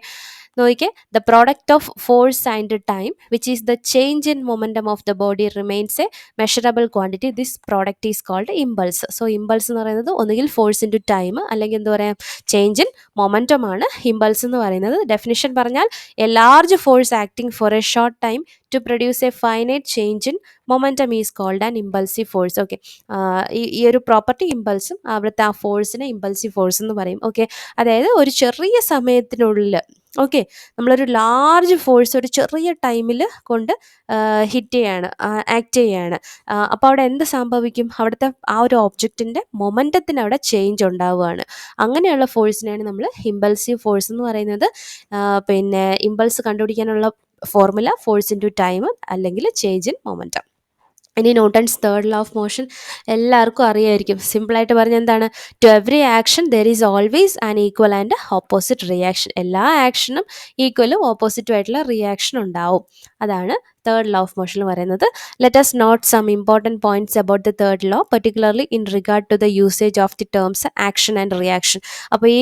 നോക്കിക്കേ, the product of force and time which is the change in momentum of the body remains a measurable quantity. This product is called impulse. So impulse എന്ന് പറയുന്നത് ഒന്നുകിൽ force into time, അല്ലെങ്കിൽ എന്താ പറയുക, change in momentum ആണ് impulse എന്ന് പറയുന്നത്. Definition പറഞ്ഞാൽ a large force acting for a short time to produce a finite change in momentum is called an impulsive force. Okay, ഈ ഒരു പ്രോപ്പർട്ടി ഇമ്പൾസും അവിടുത്തെ ആ ഫോഴ്സിനെ ഇമ്പൾസീവ് ഫോഴ്സ് എന്ന് പറയും. ഓക്കെ, അതായത് ഒരു ചെറിയ സമയത്തിനുള്ളിൽ, ഓക്കെ, നമ്മളൊരു ലാർജ് ഫോഴ്സ് ഒരു ചെറിയ ടൈമിൽ കൊണ്ട് ഹിറ്റ് ചെയ്യാണ്, ആക്ട് ചെയ്യാണ്. അപ്പോൾ അവിടെ എന്ത് സംഭവിക്കും? അവിടുത്തെ ആ ഒരു ഓബ്ജക്റ്റിൻ്റെ മൊമെൻറ്റത്തിന് അവിടെ ചേഞ്ച് ഉണ്ടാവുകയാണ്. അങ്ങനെയുള്ള ഫോഴ്സിനെയാണ് നമ്മൾ ഇമ്പൾസീവ് ഫോഴ്സ് എന്ന് പറയുന്നത്. പിന്നെ ഇമ്പൾസ് കണ്ടുപിടിക്കാനുള്ള ഫോർമുല ഫോഴ്സ് ഇൻറ്റു ടൈം അല്ലെങ്കിൽ ചേഞ്ച് ഇൻ മൊമെൻറ്റം. ഇനി Newton's third law of motion എല്ലാവർക്കും അറിയായിരിക്കും. സിമ്പിളായിട്ട് പറഞ്ഞാൽ എന്താണ്? To every action there is always an equal and opposite reaction. എല്ലാ ആക്ഷനും ഈക്വലും ഓപ്പോസിറ്റും ആയിട്ടുള്ള റിയാക്ഷൻ ഉണ്ടാവും. അതാണ് തേർഡ് ലോ ഓഫ് മോഷൻ എന്ന് പറയുന്നത്. Let us note some important points about the third law, particularly in regard to the usage of the terms action and reaction. അപ്പോൾ ഈ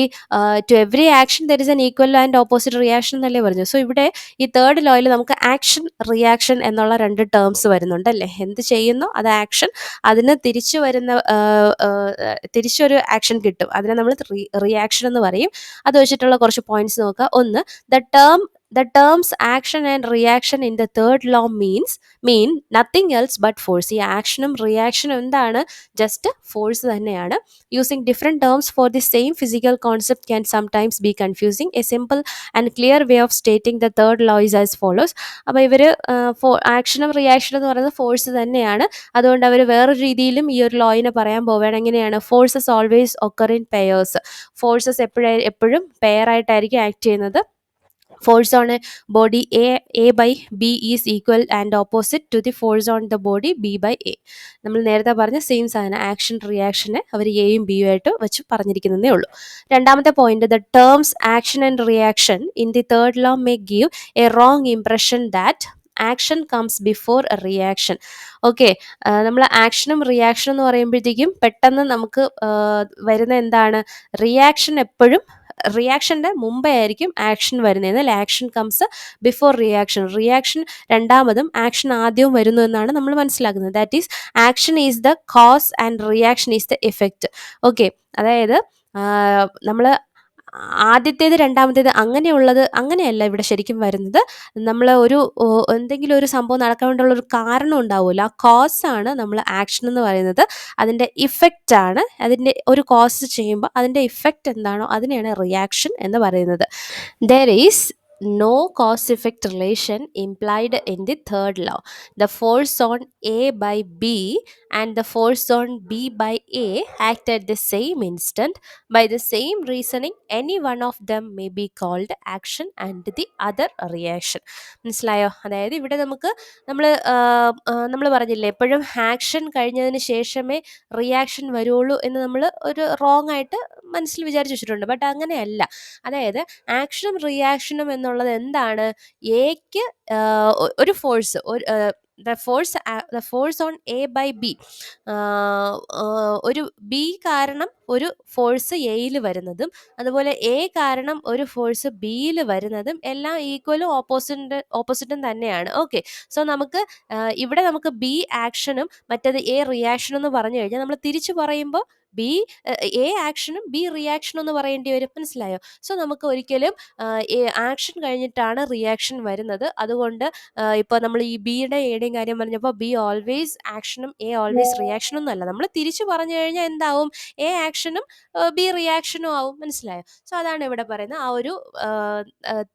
to every action there is an equal and opposite reaction എന്നല്ലേ പറഞ്ഞു. So ഇവിടെ ഈ third ലോയിൽ നമുക്ക് action, reaction എന്നുള്ള രണ്ട് terms വരുന്നുണ്ട് അല്ലേ. എന്ത് ചെയ്യുന്നു അത് ആക്ഷൻ, അതിന് തിരിച്ചു വരുന്ന തിരിച്ചൊരു ആക്ഷൻ കിട്ടും, അതിനെ നമ്മൾ റിയാക്ഷൻ എന്ന് പറയും. അത് വെച്ചിട്ടുള്ള കുറച്ച് പോയിന്റ്സ് നോക്കുക. ഒന്ന്, the terms action and reaction in the third law mean nothing else but force. ഈ ആക്ഷനും റിയാക്ഷനും എന്താണ്? ജസ്റ്റ് ഫോഴ്സ് തന്നെയാണ്. Using different terms four the same physical concept can sometimes B confusing. A simple and clear way of stating the third law is as follows. അപ്പോൾ ഇവർ ആക്ഷനും റിയാക്ഷനും എന്ന് പറയുന്നത് force തന്നെയാണ്. അതുകൊണ്ട് അവർ വേറൊരു രീതിയിലും ഈ ഒരു ലോയിനെ പറയാൻ പോവുകയാണ്. എങ്ങനെയാണ്? Forces always occur in pairs. Forces എപ്പോഴും പെയറായിട്ടായിരിക്കും ആക്ട് ചെയ്യുന്നത്. Force on a body A by B is equal and opposite to the force on the body B by A. നമ്മൾ നേരത്തെ പറഞ്ഞ സെയിം സാധനം, ആക്ഷൻ റിയാക്ഷനെ അവർ എയും ബിയും ആയിട്ട് വെച്ച് പറഞ്ഞിരിക്കുന്നതേ ഉള്ളൂ. രണ്ടാമത്തെ point, the terms action and reaction in the third law may give A wrong impression that action comes before A reaction. Okay, നമ്മൾ ആക്ഷനും റിയാക്ഷനും എന്ന് പറയുമ്പോഴത്തേക്കും പെട്ടെന്ന് നമുക്ക് വരുന്ന എന്താണ്? റിയാക്ഷൻ എപ്പോഴും റിയാക്ഷൻ്റെ മുമ്പേ ആയിരിക്കും ആക്ഷൻ വരുന്നത്. എന്നാൽ action comes before reaction. Reaction രണ്ടാമതും ആക്ഷൻ ആദ്യവും വരുന്നു എന്നാണ് നമ്മൾ മനസ്സിലാക്കുന്നത്. That is action is the cause and reaction is the effect. Okay, അതായത് നമ്മൾ ആദ്യത്തേത് രണ്ടാമത്തേത് അങ്ങനെയല്ല ഇവിടെ ശരിക്കും വരുന്നത്. നമ്മൾ എന്തെങ്കിലും ഒരു സംഭവം നടക്കാൻ വേണ്ടിയുള്ള ഒരു കാരണം ഉണ്ടാവുമല്ലോ, ആ കോസാണ് നമ്മൾ ആക്ഷൻ എന്ന് പറയുന്നത്. അതിൻ്റെ ഇഫക്റ്റ് ആണ്, അതിൻ്റെ ഒരു കോസ് ചെയ്യുമ്പോൾ അതിൻ്റെ ഇഫക്റ്റ് എന്താണോ അതിനെയാണ് റിയാക്ഷൻ എന്ന് പറയുന്നത്. There is no cause effect relation implied in the third law. The force on A by B and the force on B by A act at the same instant. By the same reasoning, any one of them may be called action and the other reaction. മനസ്സിലായോ? അതായത് ഇവിടെ നമ്മൾ പറഞ്ഞില്ലേ, എപ്പോഴും action കഴിഞ്ഞതിന് ശേഷമേ reaction വരുള്ളൂ എന്ന് നമ്മൾ ഒരു റോങ് ആയിട്ട് മനസ്സിൽ വിചാരിച്ചു വെച്ചിട്ടുണ്ട്. ബട്ട് അങ്ങനെയല്ല. അതായത് ആക്ഷനും റിയാക്ഷനും എന്നുള്ളത് എന്താണ്? എക്ക് ഒരു force, the force on A by B, ഒരു ബി കാരണം ഒരു ഫോഴ്സ് എയിൽ വരുന്നതും അതുപോലെ എ കാരണം ഒരു ഫോഴ്സ് ബിയിൽ വരുന്നതും എല്ലാം ഈക്വലും ഓപ്പോസിറ്റും തന്നെയാണ്. ഓക്കെ, സോ നമുക്ക് ഇവിടെ നമുക്ക് ബി ആക്ഷനും മറ്റേത് എ റിയാക്ഷനും എന്ന് പറഞ്ഞു കഴിഞ്ഞാൽ നമ്മൾ തിരിച്ചു പറയുമ്പോൾ എ ആക്ഷനും ബി റിയാക്ഷനും എന്ന് പറയേണ്ടി വരും. മനസ്സിലായോ? സോ നമുക്ക് ഒരിക്കലും ആക്ഷൻ കഴിഞ്ഞിട്ടാണ് റിയാക്ഷൻ വരുന്നത്. അതുകൊണ്ട് ഇപ്പോൾ നമ്മൾ ഈ ബിയുടെ എയുടെയും കാര്യം പറഞ്ഞപ്പോൾ ബി ഓൾവേസ് ആക്ഷനും എ ഓൾവേസ് റിയാക്ഷനും ഒന്നും അല്ല. നമ്മൾ തിരിച്ചു പറഞ്ഞു കഴിഞ്ഞാൽ എന്താവും? എ ആക്ഷനും ബി റിയാക്ഷനും ആവും. മനസ്സിലായോ? സോ അതാണ് ഇവിടെ പറയുന്നത്. ആ ഒരു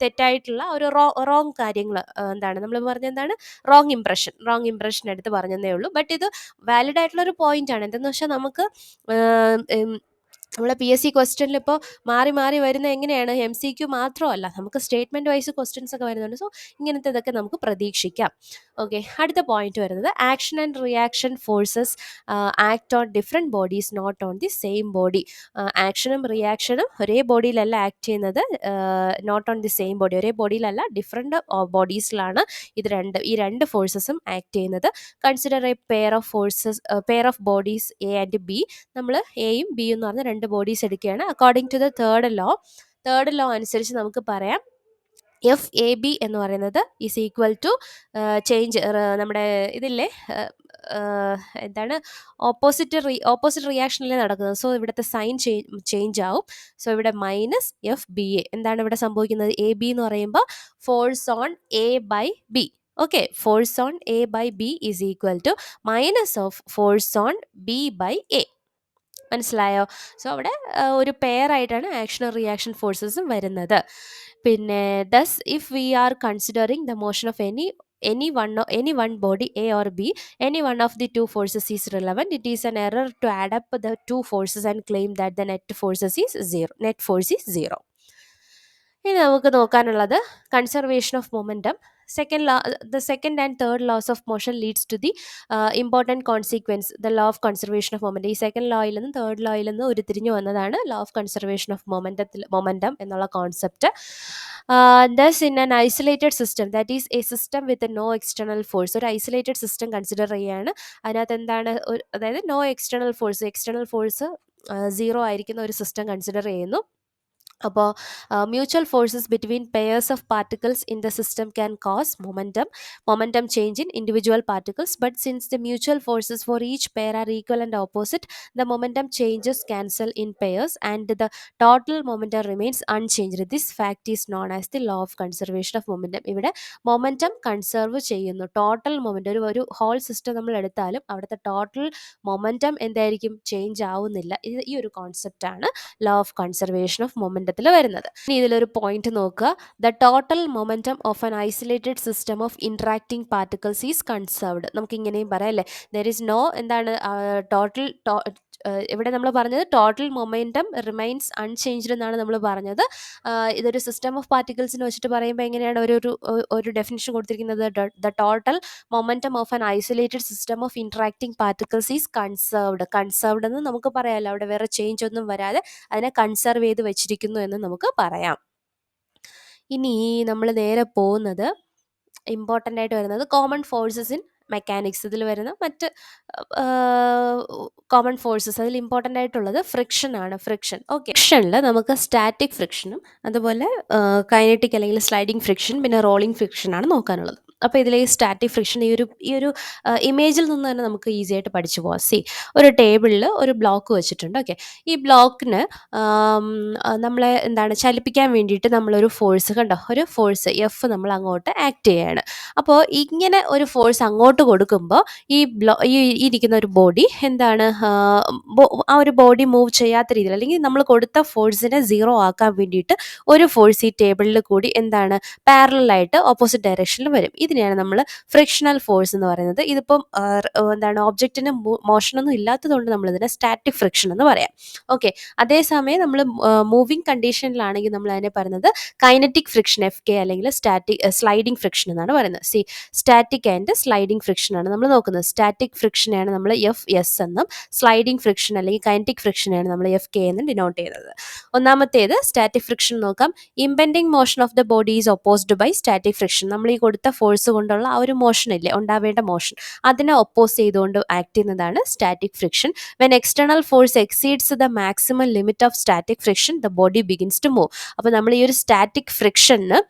തെറ്റായിട്ടുള്ള ഒരു റോങ് കാര്യങ്ങൾ എന്താണ് നമ്മൾ പറഞ്ഞ എന്താണ്? റോങ് ഇംപ്രഷൻ എടുത്ത് പറഞ്ഞതേ ഉള്ളൂ. ബട്ട് ഇത് വാലിഡ് ആയിട്ടുള്ള ഒരു പോയിന്റ് ആണ്. എന്തെന്ന് വെച്ചാൽ നമുക്ക് നമ്മളെ PSC ക്വസ്റ്റ്യനിൽ ഇപ്പോൾ മാറി വരുന്ന എങ്ങനെയാണ്? MCQ മാത്രമല്ല, നമുക്ക് സ്റ്റേറ്റ്മെൻറ്റ് വൈസ് ക്വസ്റ്റ്യൻസ് ഒക്കെ വരുന്നുണ്ട്. സോ ഇങ്ങനത്തേതൊക്കെ നമുക്ക് പ്രതീക്ഷിക്കാം. ഓക്കെ, അടുത്ത പോയിന്റ് വരുന്നത് action and reaction forces act on different bodies not on the same body. ആക്ഷനും റിയാക്ഷനും ഒരേ ബോഡിയിലല്ല ആക്ട് ചെയ്യുന്നത്, not on the same body, ഒരേ ബോഡിയിലല്ല ഡിഫറെൻറ്റ് ബോഡീസിലാണ് ഈ രണ്ട് ഫോഴ്സസും ആക്ട് ചെയ്യുന്നത്. Consider a pair of bodies a and b. നമ്മൾ എയും ബിയും എന്ന് പറഞ്ഞ രണ്ട് ബോഡീസ് എടുക്കുകയാണ്. According to the third law അനുസരിച്ച് നമുക്ക് പറയാം എഫ് എ ബി എന്ന് പറയുന്നത് ഈസ് ഈക്വൽ ടു ചേഞ്ച് നമ്മുടെ ഇതില്ലേ എന്താണ് ഓപ്പോസിറ്റ് റിയാക്ഷനിലേ നടക്കുന്നത്. സോ ഇവിടുത്തെ സൈൻ ചേഞ്ച് ആവും. സോ ഇവിടെ മൈനസ് എഫ് ബി എ. എന്താണ് ഇവിടെ സംഭവിക്കുന്നത്? എ ബി എന്ന് പറയുമ്പോൾ force on A by B. Okay, force on A by B is equal to minus of force on B by A. മനസ്സിലായോ? So അവിടെ ഒരു പെയർ ആയിട്ടാണ് ആക്ഷൻ റിയാക്ഷൻ ഫോഴ്സസും വരുന്നത്. പിന്നെ thus if we are considering the motion of any one body A or B, any one of the two forces is relevant. It is an error to add up the two forces and claim that the net force is zero. ഇനി നമുക്ക് നോക്കാനുള്ളത് conservation of momentum. The second and third laws of motion leads to the important consequence the law of conservation of momentum. ഈ second ലോയിൽ നിന്നും third ലോയിൽ നിന്നും ഉരുത്തിരിഞ്ഞു വന്നതാണ് law of conservation of momentum എന്നുള്ള concept. Thus in an isolated system, that is a system with no external force. ഒരു isolated system consider ചെയ്യുകയാണ്. അതിനകത്ത് എന്താണ്, അതായത് നോ എക്സ്റ്റേണൽ ഫോഴ്സ് സീറോ ആയിരിക്കുന്ന ഒരു സിസ്റ്റം കൺസിഡർ ചെയ്യുന്നു. അപ്പോൾ mutual forces between pairs of particles in the system can cause momentum change in individual particles. But since the mutual forces for each pair are equal and opposite, the momentum changes cancel in pairs and the total momentum remains unchanged. This fact is known as the law of conservation of momentum. ഇവിടെ momentum conserve ചെയ്യുന്നു. Total momentum, ഒരു whole system നമ്മൾ എടുത്താലും അവിടുത്തെ total momentum എന്തായിരിക്കും? Change ആവുന്നില്ല. ഈ ഒരു കോൺസെപ്റ്റാണ് ലോ ഓഫ് കൺസർവേഷൻ ഓഫ് മൊമെൻറ്റത്തിൽ വരുന്നത്. ഇനി ഇതിലൊരു പോയിന്റ് നോക്കുക. The total momentum of an isolated system of interacting particles is conserved. നമുക്ക് ഇങ്ങനെയും പറയാം അല്ലേ? ദർ ഈസ് നോ എന്താണ് ടോട്ടൽ ഇവിടെ നമ്മൾ പറഞ്ഞത് ടോട്ടൽ മൊമെൻറ്റം റിമൈൻസ് അൺചേഞ്ച്ഡ് എന്നാണ് നമ്മൾ പറഞ്ഞത്. ഇതൊരു സിസ്റ്റം ഓഫ് പാർട്ടിക്കിൾസിന് വെച്ചിട്ട് പറയുമ്പോൾ എങ്ങനെയാണ് ഒരു ഡെഫിനിഷൻ കൊടുത്തിരിക്കുന്നത്? The total momentum of an isolated system of interacting particles is conserved എന്ന് നമുക്ക് പറയാമല്ലോ. അവിടെ വേറെ ചേഞ്ച് ഒന്നും വരാതെ അതിനെ കൺസർവ് ചെയ്ത് വെച്ചിരിക്കുന്നു എന്ന് നമുക്ക് പറയാം. ഇനി നമ്മൾ നേരെ പോകുന്നത് ഇമ്പോർട്ടൻ്റ് ആയിട്ട് വരുന്നത് കോമൺ ഫോഴ്സസ് ഇൻ മെക്കാനിക്സ്. ഇതിൽ വരുന്ന മറ്റ് കോമൺ ഫോഴ്സസ്, അതിൽ ഇമ്പോർട്ടൻ്റ് ആയിട്ടുള്ളത് ഫ്രിക്ഷൻ ആണ്. ഓക്കെ, ഫ്രിക്ഷനിൽ നമുക്ക് സ്റ്റാറ്റിക് ഫ്രിക്ഷനും അതുപോലെ കൈനറ്റിക് അല്ലെങ്കിൽ സ്ലൈഡിങ് ഫ്രിക്ഷൻ, പിന്നെ റോളിംഗ് ഫ്രിക്ഷനാണ് നോക്കാനുള്ളത്. അപ്പോൾ ഇതിലെ ഈ സ്റ്റാറ്റിക് ഫ്രിക്ഷൻ ഈ ഒരു ഇമേജിൽ നിന്ന് തന്നെ നമുക്ക് ഈസി ആയിട്ട് പഠിച്ചു പോകാം. ഒരു ടേബിളിൽ ഒരു ബ്ലോക്ക് വെച്ചിട്ടുണ്ട്. ഓക്കെ, ഈ ബ്ലോക്കിന് നമ്മളെ എന്താണ് ചലിപ്പിക്കാൻ വേണ്ടിയിട്ട് നമ്മളൊരു ഫോഴ്സ് ഒരു ഫോഴ്സ് എഫ് നമ്മൾ അങ്ങോട്ട് ആക്ട് ചെയ്യാണ്. അപ്പോൾ ഇങ്ങനെ ഒരു ഫോഴ്സ് അങ്ങോട്ട് കൊടുക്കുമ്പോൾ ഈ ഇരിക്കുന്ന ഒരു ബോഡി എന്താണ് ആ ഒരു ബോഡി മൂവ് ചെയ്യാത്ത രീതിയിൽ, അല്ലെങ്കിൽ നമ്മൾ കൊടുത്ത ഫോഴ്സിനെ സീറോ ആക്കാൻ വേണ്ടിയിട്ട് ഒരു ഫോഴ്സ് ഈ ടേബിളിൽ കൂടി എന്താണ് പാരലായിട്ട് ഓപ്പോസിറ്റ് ഡയറക്ഷനിൽ വരും. ഇതിനെയാണ് നമ്മൾ ഫ്രിക്ഷണൽ ഫോഴ്സ് എന്ന് പറയുന്നത്. ഇതിപ്പം എന്താണ് ഒബ്ജക്റ്റിന് മോഷനൊന്നും ഇല്ലാത്തതുകൊണ്ട് നമ്മളിതിനെ സ്റ്റാറ്റിക് ഫ്രിക്ഷൻ എന്ന് പറയാം. ഓക്കെ, അതേസമയം നമ്മൾ മൂവിങ് കണ്ടീഷനിലാണെങ്കിൽ നമ്മൾ അതിനെ പറയുന്നത് കൈനറ്റിക് ഫ്രിക്ഷൻ എഫ് കെ അല്ലെങ്കിൽ സ്ലൈഡിങ് ഫ്രിക്ഷൻ എന്നാണ് പറയുന്നത്. സ്റ്റാറ്റിക് ആൻഡ് സ്ലൈഡിങ് ഫ്രിക്ഷൻ ആണ് നമ്മൾ നോക്കുന്നത്. സ്റ്റാറ്റിക് ഫ്രിക്ഷനെയാണ് നമ്മൾ എഫ് എസ് എന്നും സ്ലൈഡിങ് ഫ്രിക്ഷൻ അല്ലെങ്കിൽ കൈനറ്റിക് ഫ്രിക്ഷനെയാണ് നമ്മൾ എഫ് കെ എന്നും ഡിനോട്ട് ചെയ്യുന്നത്. ഒന്നാമത്തേത് സ്റ്റാറ്റിക് ഫ്രിക്ഷൻ നോക്കാം. Impending motion of the body is opposed by static friction. നമ്മൾ ഈ കൊടുത്ത ഫോഴ്സ് കൊണ്ടുള്ള ആ ഒരു മോഷൻ ഇല്ലേ, ഉണ്ടാവേണ്ട മോഷൻ, അതിനെ ഒപ്പോസ് ചെയ്തുകൊണ്ട് ആക്ട് ചെയ്യുന്നതാണ് static friction. When external force exceeds the maximum limit of static friction the body begins to move. അപ്പോൾ നമ്മൾ ഈ ഒരു സ്റ്റാറ്റിക് ഫ്രിക്ഷന്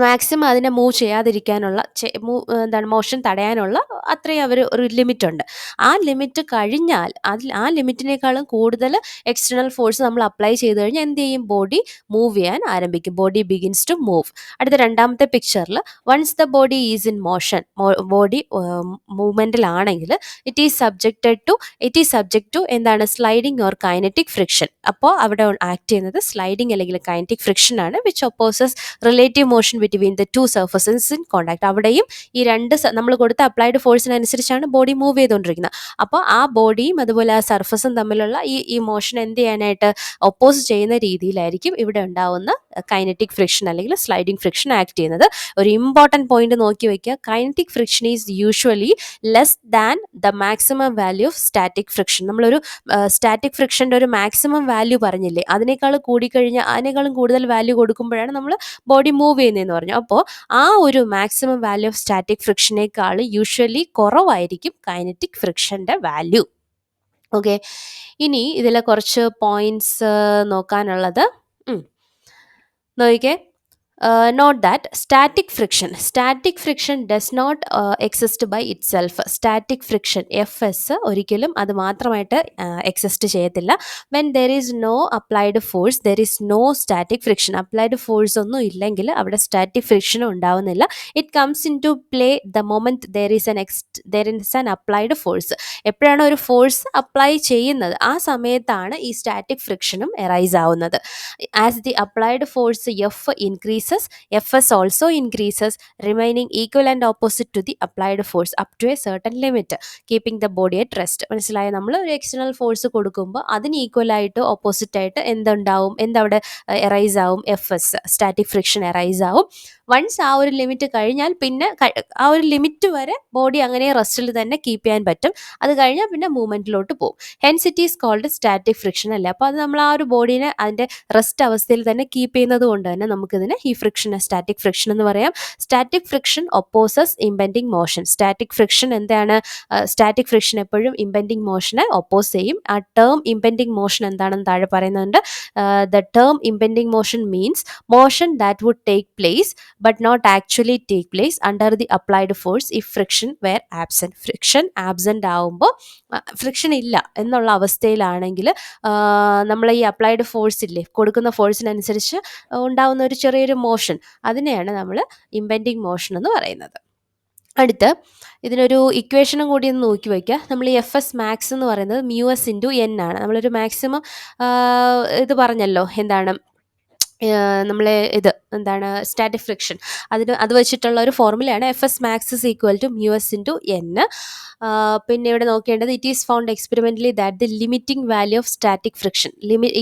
മാക്സിമം അതിനെ മൂവ് ചെയ്യാതിരിക്കാനുള്ള മോഷൻ തടയാനുള്ള അത്രയും ഒരു ലിമിറ്റ് ഉണ്ട്. ആ ലിമിറ്റ് കഴിഞ്ഞാൽ ആ ലിമിറ്റിനേക്കാളും കൂടുതൽ എക്സ്റ്റേണൽ ഫോഴ്സ് നമ്മൾ അപ്ലൈ ചെയ്ത് കഴിഞ്ഞാൽ എന്ത് ചെയ്യും? ബോഡി മൂവ് ചെയ്യാൻ ആരംഭിക്കും. Body begins to move. അടുത്ത രണ്ടാമത്തെ പിക്ചറിൽ once the body is in motion, body മൂവ്മെൻറ്റിലാണെങ്കിൽ ഇറ്റ് ഈസ് സബ്ജക്റ്റ് ടു എന്താണ് സ്ലൈഡിങ് ഓർ കൈനറ്റിക് ഫ്രിക്ഷൻ. അപ്പോൾ അവിടെ ആക്ട് ചെയ്യുന്നത് സ്ലൈഡിങ് അല്ലെങ്കിൽ കൈനറ്റിക് ഫ്രിക്ഷൻ ആണ്, which opposes relative motion between the two surfaces in contact. അവിടെയും ഈ രണ്ട് നമ്മൾ കൊടുത്ത അപ്ലൈഡ് ഫോഴ്സിനനുസരിച്ചാണ് ബോഡി മൂവ് ചെയ്തുകൊണ്ടിരിക്കുന്നത്. അപ്പോൾ ആ ബോഡിയും അതുപോലെ ആ സർഫസും തമ്മിലുള്ള ഈ മോഷൻ എന്ത് ചെയ്യാനായിട്ട് ഒപ്പോസ് ചെയ്യുന്ന രീതിയിലായിരിക്കും ഇവിടെ ഉണ്ടാവുന്ന കൈനറ്റിക് ഫ്രിക്ഷൻ അല്ലെങ്കിൽ സ്ലൈഡിങ് ഫ്രിക്ഷൻ ആക്ട് ചെയ്യുന്നത്. ഒരു ഇമ്പോർട്ടൻറ്റ് പോയിന്റ് നോക്കി വയ്ക്കുക. Kinetic friction is usually less than the maximum value of static friction. നമ്മളൊരു സ്റ്റാറ്റിക് ഫ്രിക്ഷൻ്റെ ഒരു മാക്സിമം വാല്യൂ പറഞ്ഞില്ലേ, അതിനേക്കാളും കൂടുതൽ വാല്യൂ കൊടുക്കുമ്പോഴാണ് നമ്മൾ ബോഡി മൂവ് ചെയ്യുന്നതെന്ന് പറഞ്ഞു. അപ്പോൾ ആ ഒരു മാക്സിമം വാല്യൂ ഓഫ് സ്റ്റാറ്റിക് ഫ്രിക്ഷനേക്കാൾ യൂഷ്വലി കുറവായിരിക്കും കൈനറ്റിക് ഫ്രിക്ഷൻ്റെ വാല്യൂ. ഓക്കെ, ഇനി ഇതിലെ കുറച്ച് പോയിന്റ്സ് നോക്കാനുള്ളത് നോക്കിക്കേ. Note that static friction does not exist by itself. Static friction fs ഒരിക്കലും അത് മാത്രമായിട്ട് എക്സിസ്റ്റ് ചെയ്യത്തില്ല. when there is no applied force there is no static friction. applied force ഒന്നും ഇല്ലെങ്കിൽ അവിടെ static friction ഉണ്ടാവുന്നില്ല. it comes into play the moment there is an applied force. എപ്പോഴാണ് ഒരു ഫോഴ്സ് അപ്ലൈ ചെയ്യുന്നത് ആ സമയത്താണ് ഈ സ്റ്റാറ്റിക് ഫ്രിക്ഷനും എറൈസ് ആവുന്നത്. as the applied force F increases, Fs also increases, remaining equal and opposite to the applied force up to a certain limit, keeping the body at rest. മനസ്സിലായോ? നമ്മൾ ഒരു external force കൊടുക്കുമ്പോൾ അതിന് equal ആയിട്ട് opposite ആയിട്ട് എന്തുണ്ടാവും, എന്തവിടെ arise ആവും? Fs, static friction arise ആവും. വൺസ് ആ ഒരു ലിമിറ്റ് കഴിഞ്ഞാൽ പിന്നെ ആ ഒരു ലിമിറ്റ് വരെ ബോഡി അങ്ങനെ റെസ്റ്റിൽ തന്നെ കീപ്പ് ചെയ്യാൻ പറ്റും. അത് കഴിഞ്ഞാൽ പിന്നെ മൂവ്മെന്റിലോട്ട് പോകും. Hence it is called static friction അല്ലേ. അപ്പോൾ അത് നമ്മൾ ആ ഒരു ബോഡീനെ അതിൻ്റെ റെസ്റ്റ് അവസ്ഥയിൽ തന്നെ കീപ്പ് ചെയ്യുന്നത് കൊണ്ട് തന്നെ നമുക്കിതിന് ഈ ഫ്രിക്ഷനെ സ്റ്റാറ്റിക് ഫ്രിക്ഷൻ എന്ന് പറയാം. Static friction opposes impending motion. Static friction എന്താണ്? സ്റ്റാറ്റിക് ഫ്രിക്ഷൻ എപ്പോഴും ഇംപെൻഡിങ് മോഷനെ ഒപ്പോസ് ചെയ്യും. ആ ടേം ഇംപെൻഡിങ് മോഷൻ എന്താണെന്ന് താഴെ പറയുന്നുണ്ട്. The term impending motion means motion that would take place but not actually take place under the applied force if friction were absent. friction absent ആവുമ്പോൾ friction ഇല്ല എന്നുള്ള അവസ്ഥയിലാണെങ്കിൽ നമ്മൾ ഈ അപ്ലൈഡ് ഫോഴ്സ് ഇല്ലേ, കൊടുക്കുന്ന ഫോഴ്സിനനുസരിച്ച് ഉണ്ടാവുന്ന ഒരു ചെറിയൊരു മോഷൻ, അതിനെയാണ് നമ്മൾ ഇംപെൻഡിങ് മോഷൻ എന്ന് പറയുന്നത്. അടുത്ത് ഇതിനൊരു ഇക്വേഷനും കൂടി ഒന്ന് നോക്കി വയ്ക്കുക. നമ്മൾ ഈ എഫ് എസ് മാക്സ് എന്ന് പറയുന്നത് മ്യൂ എസ് ഇൻറ്റു എൻ ആണ്. നമ്മളൊരു മാക്സിമം ഇത് പറഞ്ഞല്ലോ, എന്താണ് നമ്മളെ ഇത് എന്താണ് സ്റ്റാറ്റിക് ഫ്രിക്ഷൻ, അത് വെച്ചിട്ടുള്ള ഒരു ഫോർമുലയാണ് f S max is equal to mu S into n. പിന്നെ ഇവിടെ നോക്കേണ്ടത് it is found experimentally that the limiting value of static friction,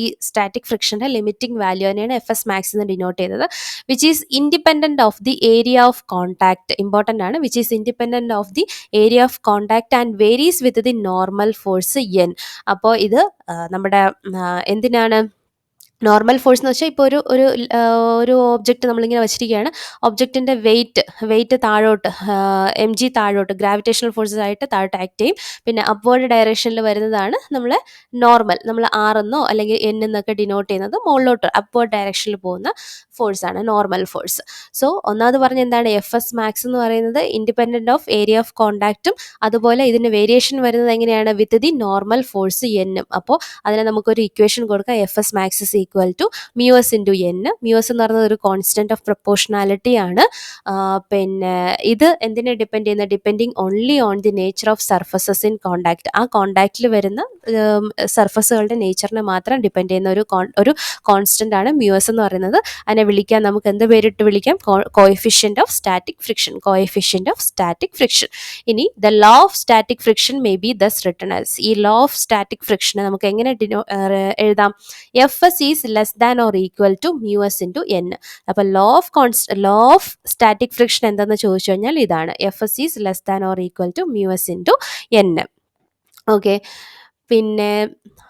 ഈ സ്റ്റാറ്റിക് ഫ്രിക്ഷൻ്റെ ലിമിറ്റിംഗ് വാല്യൂ തന്നെയാണ് എഫ് എസ് മാക്സ് എന്ന് ഡിനോട്ട് ചെയ്തത്. Which is independent of the area of contact. Important ആണ്. Which is independent of the area of contact and varies with the normal force n. അപ്പോൾ ഇത് നമ്മുടെ എന്തിനാണ് normal force എന്ന് വെച്ചാൽ ഇപ്പോൾ ഒരു ഓബ്ജക്റ്റ് നമ്മളിങ്ങനെ വെച്ചിരിക്കുകയാണ്. ഒബ്ജക്റ്റിൻ്റെ വെയിറ്റ് താഴോട്ട് mg താഴോട്ട് ഗ്രാവിറ്റേഷണൽ ഫോഴ്സസ് ആയിട്ട് താഴോട്ട് ആക്ട് ചെയ്യും. പിന്നെ അപ്വേർഡ് ഡയറക്ഷനിൽ വരുന്നതാണ് നമ്മളെ നോർമൽ, നമ്മൾ ആർ എന്നോ അല്ലെങ്കിൽ എൻ എന്നൊക്കെ ഡിനോട്ട് ചെയ്യുന്നത് മുകളിലോട്ട് അപ്വേർഡ് ഡയറക്ഷനിൽ പോകുന്ന ഫോഴ്സാണ് നോർമൽ ഫോഴ്സ്. സോ ഒന്നാമത് പറഞ്ഞ എന്താണ്, എഫ് എസ് മാക്സ് എന്ന് പറയുന്നത് ഇൻഡിപെൻഡൻറ്റ് ഓഫ് ഏരിയ ഓഫ് കോണ്ടാക്റ്റും അതുപോലെ ഇതിന് വേരിയേഷൻ വരുന്നത് എങ്ങനെയാണ്, വിത്ത് ദി നോർമൽ ഫോഴ്സ് എന്നും. അപ്പോൾ അതിനെ നമുക്കൊരു ഇക്വേഷൻ കൊടുക്കാം. F S max is equal to mu S into N. Mu S എന്ന് പറയുന്നത് ഒരു കോൺസ്റ്റന്റ് ഓഫ് പ്രൊപ്പോർഷണാലിറ്റി ആണ്. പിന്നെ ഇത് എന്തിനെ ഡിപ്പെൻഡ് ചെയ്യുന്നത്, depending only on the nature of surfaces in contact. ആ കോണ്ടാക്റ്റിൽ വരുന്ന സർഫസുകളുടെ നേച്ചറിനെ മാത്രം ഡിപ്പെൻഡ് ചെയ്യുന്ന ഒരു കോൺസ്റ്റന്റ് ആണ് മ്യൂ എസ് എന്ന് പറയുന്നത്. അതിനെ വിളിക്കാൻ നമുക്ക് എന്ത് പേരിട്ട് വിളിക്കാം, coefficient of static friction. Coefficient of static friction. ഇനി the law of static friction may be thus written as. ഈ ലോ ഓഫ് സ്റ്റാറ്റിക് ഫ്രിക്ഷനെ നമുക്ക് എങ്ങനെ എഴുതാം, f s is less than or equal to mu S into n. അപ്പോൾ law of static friction എന്തെന്ന് ചോദിച്ചു കഴിഞ്ഞാൽ ഇതാണ്, f s is less than or equal to mu S into n. Okay. പിന്നെ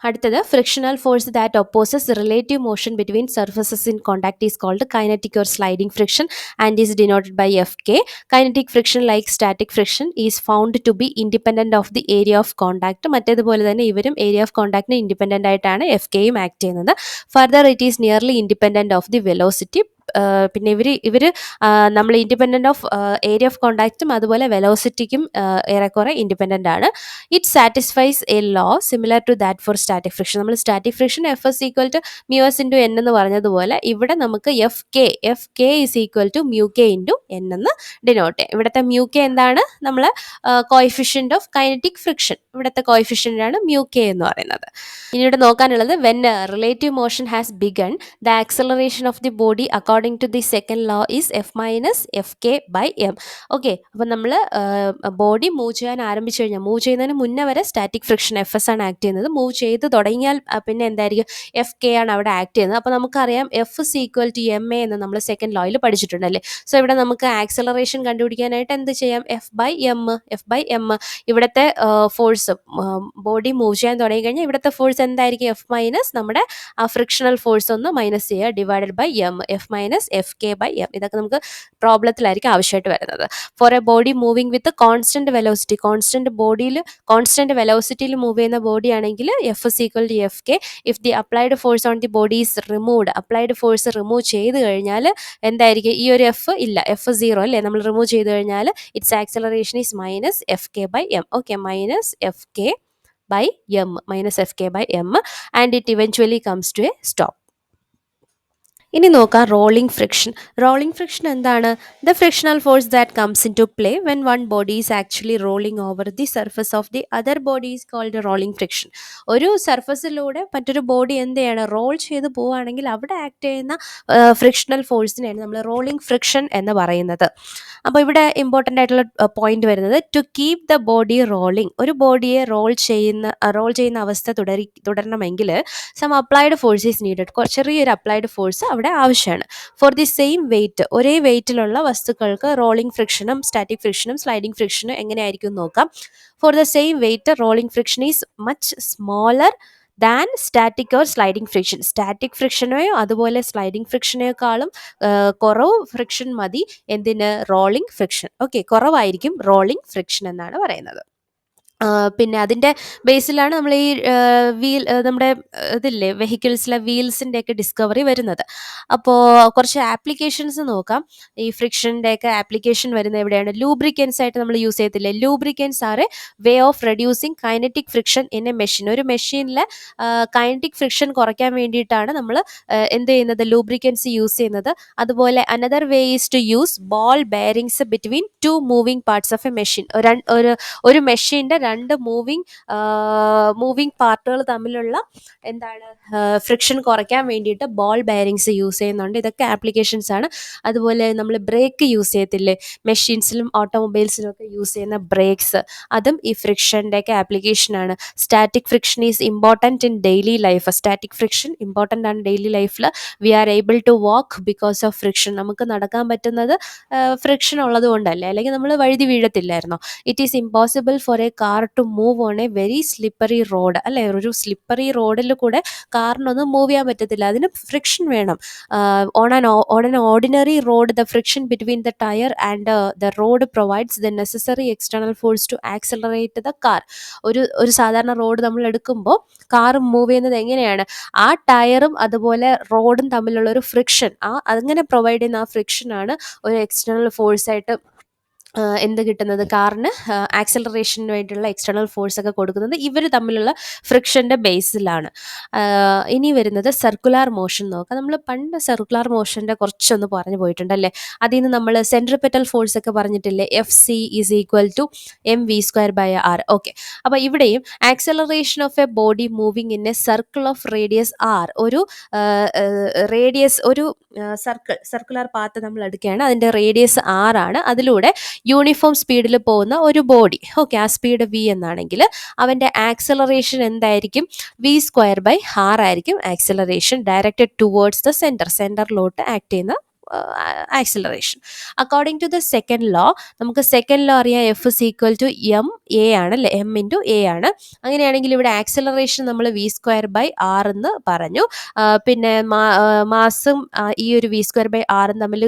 അടുത്തത് frictional force that opposes relative motion between surfaces in contact is called kinetic or sliding friction and is denoted by f k. Kinetic friction like static friction is found to be independent of the area of contact. മറ്റേതുപോലെ തന്നെ ഇവരും area of കോണ്ടാക്ടിന് independent ആയിട്ടാണ് f കെയും act ചെയ്യുന്നത്. Further it is nearly independent of the velocity. പിന്നെ ഇവർ നമ്മൾ ഇൻഡിപെൻഡൻ്റ് ഓഫ് ഏരിയ ഓഫ് കോണ്ടാക്റ്റും അതുപോലെ വെലോസിറ്റിക്കും ഏറെക്കുറെ ഇൻഡിപെൻഡൻ്റ് ആണ്. It satisfies A law similar to that for static friction. നമ്മൾ static friction f s equal to mu S into n എന്ന് പറഞ്ഞതുപോലെ ഇവിടെ നമുക്ക് f k is equal to mu k into n എന്ന് ഡിനോട്ട് ചെയ്യാം. ഇവിടുത്തെ mu k എന്താണ്, നമ്മൾ കോഎഫിഷ്യന്റ് ഓഫ് കൈനറ്റിക് ഫ്രിക്ഷൻ, ഇവിടുത്തെ കോഎഫിഷ്യന്റ് ആണ് മ്യൂ കെ എന്ന് പറയുന്നത്. ഇനി ഇവിടെ നോക്കാനുള്ളത് when relative motion has begun the acceleration of the body according to the second law is F minus F K by M. Okay. അപ്പം നമ്മൾ ബോഡി മൂവ് ചെയ്യാൻ ആരംഭിച്ചു കഴിഞ്ഞാൽ, മൂവ് ചെയ്യുന്നതിന് മുന്നേ വരെ സ്റ്റാറ്റിക് ഫ്രിക്ഷൻ എഫ് എസ് ആണ് ആക്ട് ചെയ്യുന്നത്. മൂവ് ചെയ്ത് തുടങ്ങിയാൽ പിന്നെ എന്തായിരിക്കും, എഫ് കെ ആണ് അവിടെ ആക്ട് ചെയ്യുന്നത്. അപ്പോൾ നമുക്കറിയാം F is equal to M A എന്ന് നമ്മൾ സെക്കൻഡ് ലോയിൽ പഠിച്ചിട്ടുണ്ടല്ലേ. സോ ഇവിടെ നമുക്ക് ആക്സലറേഷൻ കണ്ടുപിടിക്കാനായിട്ട് എന്ത് ചെയ്യാം, എഫ് ബൈ എം. ഇവിടുത്തെ ഫോഴ്സ് ബോഡി മൂവ് ചെയ്യാൻ തുടങ്ങി കഴിഞ്ഞാൽ ഇവിടുത്തെ ഫോഴ്സ് എന്തായിരിക്കും, എഫ് മൈനസ് നമ്മുടെ ആ ഫ്രിക്ഷണൽ ഫോഴ്സ് ഒന്ന് മൈനസ് ചെയ്യുക, divided by m. F minus minus F K by m. ഇതൊക്കെ നമുക്ക് പ്രോബ്ലത്തിലായിരിക്കും ആവശ്യമായിട്ട് വരുന്നത്. For a body moving with constant velocity, constant വെലോസിറ്റിയിൽ മൂവ് ചെയ്യുന്ന ബോഡി ആണെങ്കിൽ f is equal to f k. If the applied force on the body is removed, applied force remove ചെയ്ത് കഴിഞ്ഞാൽ എന്തായിരിക്കും, ഈ ഒരു എഫ് ഇല്ല, എഫ് സീറോ അല്ലേ, നമ്മൾ റിമൂവ് ചെയ്ത് കഴിഞ്ഞാൽ its acceleration is minus F K by M. Okay, minus F K by M, minus F K by M, and it eventually comes to a stop. ഇനി നോക്കാം റോളിംഗ് ഫ്രിക്ഷൻ. റോളിംഗ് ഫ്രിക്ഷൻ എന്താണ്? The frictional force that comes into play when one body is actually rolling over the surface of the other body is called rolling friction. ഒരു സർഫസിലൂടെ മറ്റൊരു body എന്ത് ചെയ്യണം, role ചെയ്ത് പോവുകയാണെങ്കിൽ അവിടെ act ചെയ്യുന്ന ഫ്രിക്ഷണൽ ഫോഴ്സിനെയാണ് നമ്മൾ റോളിംഗ് ഫ്രിക്ഷൻ എന്ന് പറയുന്നത്. അപ്പോൾ ഇവിടെ ഇമ്പോർട്ടൻ്റ് ആയിട്ടുള്ള പോയിന്റ് വരുന്നത്, to keep the body rolling, ഒരു ബോഡിയെ റോൾ ചെയ്യുന്ന അവസ്ഥ തുടരണമെങ്കിൽ some applied force is needed, ചെറിയൊരു അപ്ലൈഡ് ഫോഴ്സ് അവിടെ ആവശ്യമാണ്. ഫോർ ദി സെയിം വെയിറ്റ്, ഒരേ വെയിറ്റിലുള്ള വസ്തുക്കൾക്ക് റോളിംഗ് ഫ്രിക്ഷനും സ്റ്റാറ്റിക് ഫ്രിക്ഷനും സ്ലൈഡിംഗ് ഫ്രിക്ഷനും എങ്ങനെയായിരിക്കും നോക്കാം. For the same weight rolling friction is much smaller than static or sliding friction. Static ഫ്രിക്ഷനെയോ അതുപോലെ സ്ലൈഡിംഗ് ഫ്രിക്ഷനേക്കാളും കുറവ് ഫ്രിക്ഷൻ മതി എന്തിന്, റോളിംഗ് ഫ്രിക്ഷൻ. ഓക്കെ, കുറവായിരിക്കും റോളിംഗ് ഫ്രിക്ഷൻ എന്നാണ് പറയുന്നത്. പിന്നെ അതിൻ്റെ ബേസിലാണ് നമ്മൾ ഈ നമ്മുടെ ഇതില്ലേ വെഹിക്കിൾസിലെ വീൽസിൻ്റെയൊക്കെ ഡിസ്കവറി വരുന്നത്. അപ്പോൾ കുറച്ച് ആപ്ലിക്കേഷൻസ് നോക്കാം. ഈ ഫ്രിക്ഷൻ്റെയൊക്കെ ആപ്ലിക്കേഷൻ വരുന്നത് എവിടെയാണ്? ലൂബ്രിക്കൻസ് ആയിട്ട് നമ്മൾ യൂസ് ചെയ്യത്തില്ലേ. Lubricants are a way of reducing kinetic friction in a machine. ഒരു മെഷീനിലെ കൈനറ്റിക് ഫ്രിക്ഷൻ കുറയ്ക്കാൻ വേണ്ടിയിട്ടാണ് നമ്മൾ എന്ത് ചെയ്യുന്നത്, ലൂബ്രിക്കൻസ് യൂസ് ചെയ്യുന്നത്. അതുപോലെ another way is to use ball bearings between two moving parts of a machine. ഒരു മെഷീൻ്റെ രണ്ട് മൂവിങ് പാർട്ടുകൾ തമ്മിലുള്ള എന്താണ് ഫ്രിക്ഷൻ കുറയ്ക്കാൻ വേണ്ടിയിട്ട് ബോൾ ബെയറിങ്സ് യൂസ് ചെയ്യുന്നുണ്ട്. ഇതൊക്കെ ആപ്ലിക്കേഷൻസ് ആണ്. അതുപോലെ നമ്മൾ ബ്രേക്ക് യൂസ് ചെയ്യത്തില്ലേ, മെഷീൻസിലും ഓട്ടോമൊബൈൽസിലും ഒക്കെ യൂസ് ചെയ്യുന്ന ബ്രേക്സ്, അതും ഈ ഫ്രിക്ഷൻ്റെയൊക്കെ ആപ്ലിക്കേഷനാണ്. Static friction is important in daily life. Static friction important ആണ് ഡെയിലി ലൈഫിൽ. We are able to walk because of friction. നമുക്ക് നടക്കാൻ പറ്റുന്നത് ഫ്രിക്ഷൻ ഉള്ളത് കൊണ്ടല്ലേ, അല്ലെങ്കിൽ നമ്മൾ വഴുതി വീഴത്തില്ലായിരുന്നോ. It is impossible for a car to move on a very slippery road, അല്ലേ, ഒരു സ്ലിപ്പറി റോഡിൽ കൂടെ കാറിനൊന്നും മൂവ് ചെയ്യാൻ പറ്റത്തില്ല, അതിന് ഫ്രിക്ഷൻ വേണം. On an ordinary road the friction between the tyre and the road provides the necessary external force to accelerate the car. ഒരു സാധാരണ റോഡ് നമ്മൾ എടുക്കുമ്പോൾ കാർ മൂവ് ചെയ്യുന്നത് എങ്ങനെയാണ്, ആ ടയറും അതുപോലെ റോഡും തമ്മിലുള്ള ഒരു ഫ്രിക്ഷൻ, അങ്ങനെ പ്രൊവൈഡ് ചെയ്യുന്ന ആ ഫ്രിക്ഷനാണ് ഒരു എക്സ്റ്റേണൽ ഫോഴ്സായിട്ട് എന്ത് കിട്ടുന്നത്, കാറിന് ആക്സലറേഷന് വേണ്ടിയുള്ള എക്സ്റ്റേണൽ ഫോഴ്സ് ഒക്കെ കൊടുക്കുന്നത് ഇവർ തമ്മിലുള്ള ഫ്രിക്ഷൻ്റെ ബേസിലാണ്. ഇനി വരുന്നത് സർക്കുലാർ മോഷൻ നോക്കാം. നമ്മൾ പണ്ട് സർക്കുലാർ മോഷൻ്റെ കുറച്ചൊന്ന് പറഞ്ഞു പോയിട്ടുണ്ടല്ലേ. അതിൽ നിന്ന് നമ്മൾ സെൻട്രിപെറ്റൽ ഫോഴ്സ് ഒക്കെ പറഞ്ഞിട്ടില്ലേ, F C is equal to M V square by R. Okay, അപ്പോൾ ഇവിടെയും acceleration of a body moving in a circle of radius R, ഒരു റേഡിയസ്, ഒരു സർക്കുലർ പാത്ത് നമ്മൾ എടുക്കുകയാണ്, അതിൻ്റെ റേഡിയസ് ആർ ആണ്. അതിലൂടെ യൂണിഫോം സ്പീഡിൽ പോകുന്ന ഒരു ബോഡി, ഓക്കെ, ആ സ്പീഡ് വി എന്നാണെങ്കിൽ അവൻ്റെ ആക്സലറേഷൻ എന്തായിരിക്കും, വി സ്ക്വയർ ബൈ ആർ ആയിരിക്കും ആക്സലറേഷൻ, ഡയറക്റ്റഡ് ടുവേർഡ്സ് ദ സെൻറ്ററിലോട്ട് ആക്ട് ചെയ്യുന്ന acceleration. According to the second law, നമുക്ക് സെക്കൻഡ് ലോ അറിയാം, F is equal to M A ആണ് അല്ലേ, എം ഇൻറ്റു എ ആണ്. അങ്ങനെയാണെങ്കിൽ ഇവിടെ ആക്സിലറേഷൻ നമ്മൾ വി സ്ക്വയർ ബൈ ആർ എന്ന് പറഞ്ഞു. പിന്നെ മാസും ഈ ഒരു വി സ്ക്വയർ ബൈ ആറും തമ്മിൽ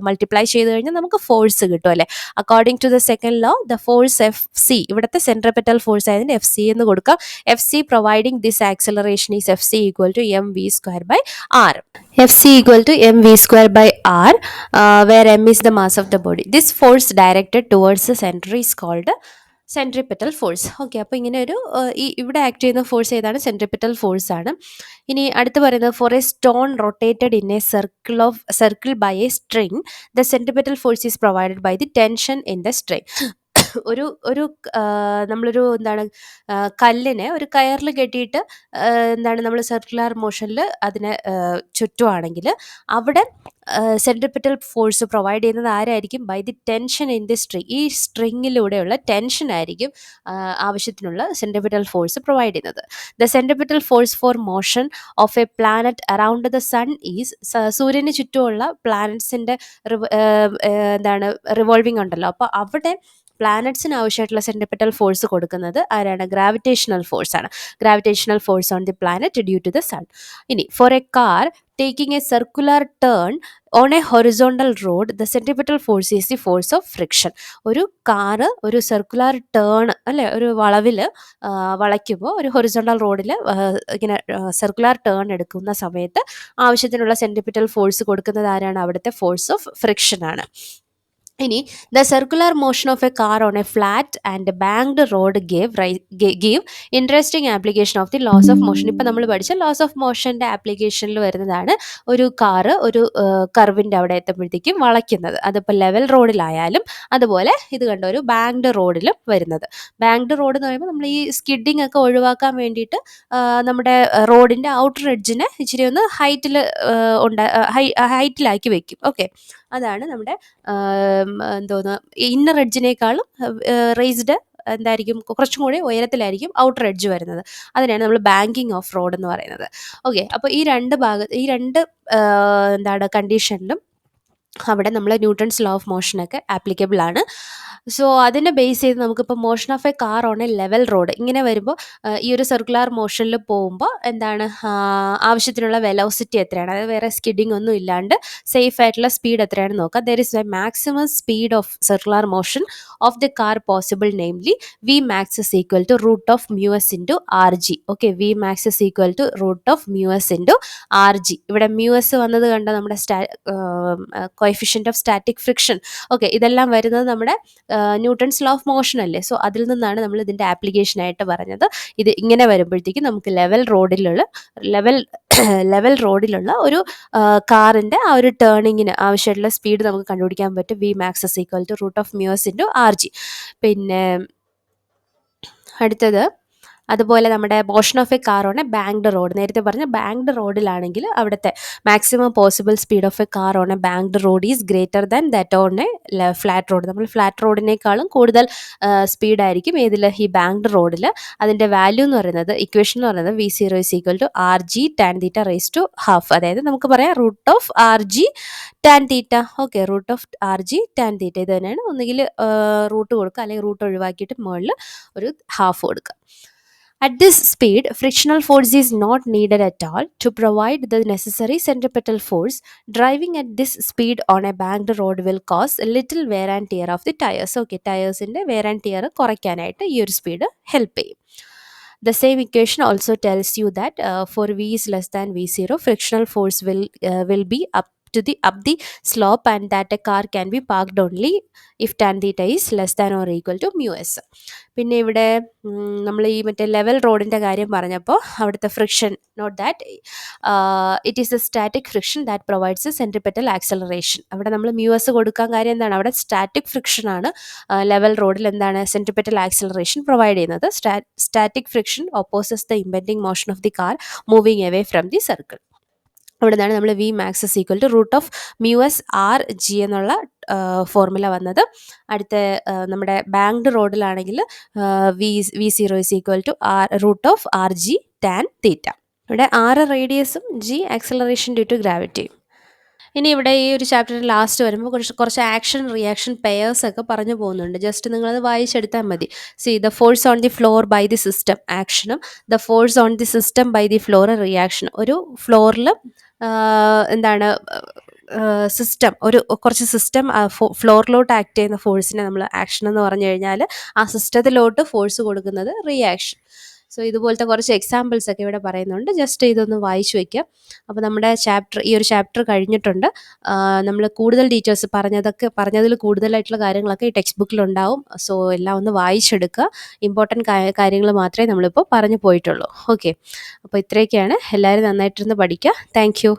മൾട്ടിപ്ലൈ ചെയ്ത് കഴിഞ്ഞാൽ നമുക്ക് ഫോഴ്സ് കിട്ടും അല്ലേ. According to the second law the force F C, ഇവിടുത്തെ സെൻട്രിപെറ്റൽ ഫോഴ്സ് ആയതിന് എഫ് സി എന്ന് കൊടുക്കാം. F C providing this acceleration is F C equal to M V square by R. Fc equal to mv square by r, where m is the mass of the body. This force directed towards the center is called centripetal force. Okay, അപ്പോൾ ഇങ്ങനെ ഒരു ഇവിടെ act ചെയ്യുന്ന force ഏതാണ്, centripetal force ആണ്. ഇനി അടുത്ത് പറയുന്നത്, for a stone rotated in a circle by a string the centripetal force is provided by the tension in the string. നമ്മളൊരു എന്താണ് കല്ലിനെ ഒരു കയറിൽ കെട്ടിയിട്ട് എന്താണ് നമ്മൾ സർക്കുലർ മോഷനിൽ അതിനെ ചുറ്റുവാണെങ്കിൽ അവിടെ സെൻട്രിപെറ്റൽ ഫോഴ്സ് പ്രൊവൈഡ് ചെയ്യുന്നത് ആരായിരിക്കും, by the tension in the string. ഈ സ്ട്രിങ്ങിലൂടെയുള്ള ടെൻഷൻ ആയിരിക്കും ആവശ്യത്തിനുള്ള സെൻട്രിപെറ്റൽ ഫോഴ്സ് പ്രൊവൈഡ് ചെയ്യുന്നത്. The centripetal force for motion of a planet around the sun is, സൂര്യന് ചുറ്റുമുള്ള പ്ലാനറ്റ്സിൻ്റെ എന്താണ് റിവോൾവിംഗ് ഉണ്ടല്ലോ, അപ്പോൾ അവിടെ പ്ലാനറ്റ്സിന് ആവശ്യമായിട്ടുള്ള സെൻട്രിപിറ്റൽ ഫോഴ്സ് കൊടുക്കുന്നത് ആരാണ്? ഗ്രാവിറ്റേഷണൽ ഫോഴ്സ് ആണ്. Gravitational force on the planet due to the sun. ഇനി for a car taking a circular turn on a horizontal road, the centripetal force is the force of friction. ഒരു car ഒരു circular turn അല്ലെ, ഒരു വളവിൽ വളയ്ക്കുമ്പോൾ ഒരു horizontal റോഡിൽ ഇങ്ങനെ circular turn എടുക്കുന്ന സമയത്ത് ആവശ്യത്തിനുള്ള സെൻട്രിപിറ്റൽ ഫോഴ്സ് കൊടുക്കുന്നത് ആരാണ്? അവിടുത്തെ ഫോഴ്സ് ഓഫ് ഫ്രിക്ഷൻ ആണ്. ഇനി the circular motion of a car on a flat and banked road give interesting application of the laws of motion. ഇപ്പം നമ്മൾ പഠിച്ച ലോസ് ഓഫ് മോഷൻ്റെ ആപ്ലിക്കേഷനിൽ വരുന്നതാണ് ഒരു കാറ് ഒരു കർവിൻ്റെ അവിടെ എത്തുമ്പോഴത്തേക്കും വളയ്ക്കുന്നത്. അതിപ്പോൾ ലെവൽ റോഡിലായാലും അതുപോലെ ഇത് കണ്ട ഒരു ബാങ്ക്ഡ് റോഡിലും വരുന്നത്. ബാങ്ക്ഡ് റോഡ് എന്ന് പറയുമ്പോൾ നമ്മൾ ഈ സ്കിഡിങ് ഒക്കെ ഒഴിവാക്കാൻ വേണ്ടിയിട്ട് നമ്മുടെ റോഡിൻ്റെ ഔട്ടർ എഡ്ജിനെ ഇച്ചിരി ഒന്ന് ഹൈറ്റിലാക്കി വെക്കും. ഓക്കെ, അതാണ് നമ്മുടെ എന്തോന്ന് ഇന്നർ എഡ്ജിനേക്കാളും റേസ്ഡ് എന്തായിരിക്കും, കുറച്ചും കൂടി ഉയരത്തിലായിരിക്കും ഔട്ടർ എഡ്ജ് വരുന്നത്. അതിനാണ് നമ്മൾ ബാങ്കിങ് ഓഫ് റോഡ് എന്ന് പറയുന്നത്. ഓക്കെ, അപ്പോൾ ഈ രണ്ട് എന്താണ് കണ്ടീഷനിലും അവിടെ നമ്മൾ ന്യൂട്ടൺസ് ലോ ഓഫ് മോഷനൊക്കെ ആപ്ലിക്കബിൾ ആണ്. സോ അതിനെ ബേസ് ചെയ്ത് നമുക്കിപ്പോൾ motion of a car on A level road ഇങ്ങനെ വരുമ്പോൾ ഈ ഒരു സർക്കുലർ മോഷനിൽ പോകുമ്പോൾ എന്താണ് ആവശ്യത്തിനുള്ള വെലോസിറ്റി എത്രയാണ്, അതായത് വേറെ സ്കിഡിങ് ഒന്നും ഇല്ലാണ്ട് സേഫ് ആയിട്ടുള്ള സ്പീഡ് എത്രയാണെന്ന് നോക്കാം. There is a maximum speed of circular motion of the car possible, namely V max is equal to root of mu S into R G. Okay, V max is equal to root of mu S into R G. ഇവിടെ mu S വന്നത് കണ്ട നമ്മുടെ coefficient of static friction. Okay, ഇതെല്ലാം വരുന്നത് നമ്മുടെ Newton's law of motion അല്ലേ. So അതിൽ നിന്നാണ് നമ്മൾ ഇതിൻ്റെ ആപ്ലിക്കേഷനായിട്ട് പറഞ്ഞത്. ഇത് ഇങ്ങനെ വരുമ്പോഴത്തേക്കും നമുക്ക് ലെവൽ റോഡിലുള്ള ഒരു കാറിൻ്റെ ആ ഒരു ടേണിങ്ങിന് ആവശ്യമായിട്ടുള്ള സ്പീഡ് നമുക്ക് കണ്ടുപിടിക്കാൻ പറ്റും. V max is equal to root of mu S into R G. പിന്നെ അടുത്തത് അതുപോലെ നമ്മുടെ motion of a car on a banked road. നേരത്തെ പറഞ്ഞ ബാങ്ക്ഡ് റോഡിലാണെങ്കിൽ അവിടുത്തെ maximum possible speed of a car on a banked road is greater than that on a flat road. നമ്മൾ flat റോഡിനേക്കാളും കൂടുതൽ സ്പീഡായിരിക്കും ഏതിൽ, ഈ ബാങ്ക്ഡ് റോഡിൽ. അതിൻ്റെ വാല്യൂ എന്ന് പറയുന്നത്, ഇക്വേഷൻ എന്ന് പറയുന്നത് V zero is equal to R G tan theta raise to half. അതായത് നമുക്ക് പറയാം root of R G tan theta. Okay, root of R G tan theta ഇത് തന്നെയാണ്. ഒന്നുകിൽ റൂട്ട് കൊടുക്കുക അല്ലെങ്കിൽ റൂട്ട് ഒഴിവാക്കിയിട്ട് മുകളിൽ ഒരു ഹാഫ് കൊടുക്കുക. At this speed, frictional force is not needed at all to provide the necessary centripetal force. Driving at this speed on a banked road will cause a little wear and tear of the tires. Okay, ടയേഴ്സിൻ്റെ wear and tear കുറയ്ക്കാനായിട്ട് ഈ ഒരു speed help ചെയ്യും. The same equation also tells you that for v is less than v0, frictional force will be up the slope, and that a car can be parked only if tan theta is less than or equal to mu s. പിന്നെ ഇവിടെ നമ്മൾ ഈ മറ്റേ level റോഡിൻ്റെ കാര്യം പറഞ്ഞപ്പോൾ അവിടുത്തെ ഫ്രിക്ഷൻ, note that it is a static friction that provides a centripetal acceleration. അവിടെ നമ്മൾ മ്യൂ എസ് കൊടുക്കാൻ കാര്യം എന്താണ്, അവിടെ സ്റ്റാറ്റിക് ഫ്രിക്ഷനാണ് ലെവൽ റോഡിൽ എന്താണ് സെൻട്രിപെറ്റൽ ആക്സലറേഷൻ പ്രൊവൈഡ് ചെയ്യുന്നത്. Static friction opposes the impending motion of the car moving away from the circle. അവിടെ നിന്നാണ് നമ്മൾ V max is equal to root of mu S R G എന്നുള്ള ഫോർമുല വന്നത്. അടുത്ത നമ്മുടെ ബാങ്ക്ഡ് റോഡിലാണെങ്കിൽ V zero is equal to root of R G tan theta. ഇവിടെ R റേഡിയസും ജി ആക്സലറേഷൻ ഡ്യൂ ടു ഗ്രാവിറ്റിയും. ഇനി ഇവിടെ ഈ ഒരു ചാപ്റ്ററിൽ ലാസ്റ്റ് വരുമ്പോൾ കുറച്ച് ആക്ഷൻ റിയാക്ഷൻ പെയേഴ്സ് ഒക്കെ പറഞ്ഞു പോകുന്നുണ്ട്. ജസ്റ്റ് നിങ്ങളത് വായിച്ചെടുത്താൽ മതി. See the force on the floor by the system ആക്ഷനും the force on the system by the floor റിയാക്ഷനും. ഒരു ഫ്ലോറിൽ എന്താണ് സിസ്റ്റം, കുറച്ച് സിസ്റ്റം ഫ്ലോറിലോട്ട് ആക്ട് ചെയ്യുന്ന ഫോഴ്സിനെ നമ്മൾ ആക്ഷൻ എന്ന് പറഞ്ഞു കഴിഞ്ഞാൽ ആ സിസ്റ്റത്തിലോട്ട് ഫോഴ്സ് കൊടുക്കുന്നത് റിയാക്ഷൻ. സോ ഇതുപോലത്തെ കുറച്ച് എക്സാമ്പിൾസ് ഒക്കെ ഇവിടെ പറയുന്നുണ്ട്. ജസ്റ്റ് ഇതൊന്ന് വായിച്ചു വയ്ക്കുക. അപ്പോൾ നമ്മുടെ ഈ ഒരു ചാപ്റ്റർ കഴിഞ്ഞിട്ടുണ്ട്. നമ്മൾ കൂടുതൽ ഡീറ്റെയിൽസ് പറഞ്ഞതിൽ കൂടുതലായിട്ടുള്ള കാര്യങ്ങളൊക്കെ ഈ ടെക്സ്റ്റ് ബുക്കിലുണ്ടാവും. സോ എല്ലാം ഒന്ന് വായിച്ചെടുക്കുക. ഇമ്പോർട്ടൻറ്റ് കാര്യങ്ങൾ മാത്രമേ നമ്മളിപ്പോൾ പറഞ്ഞു പോയിട്ടുള്ളൂ. ഓക്കെ, അപ്പോൾ ഇത്രയൊക്കെയാണ്. എല്ലാവരും നന്നായിട്ടിരുന്ന് പഠിക്കുക. Thank you.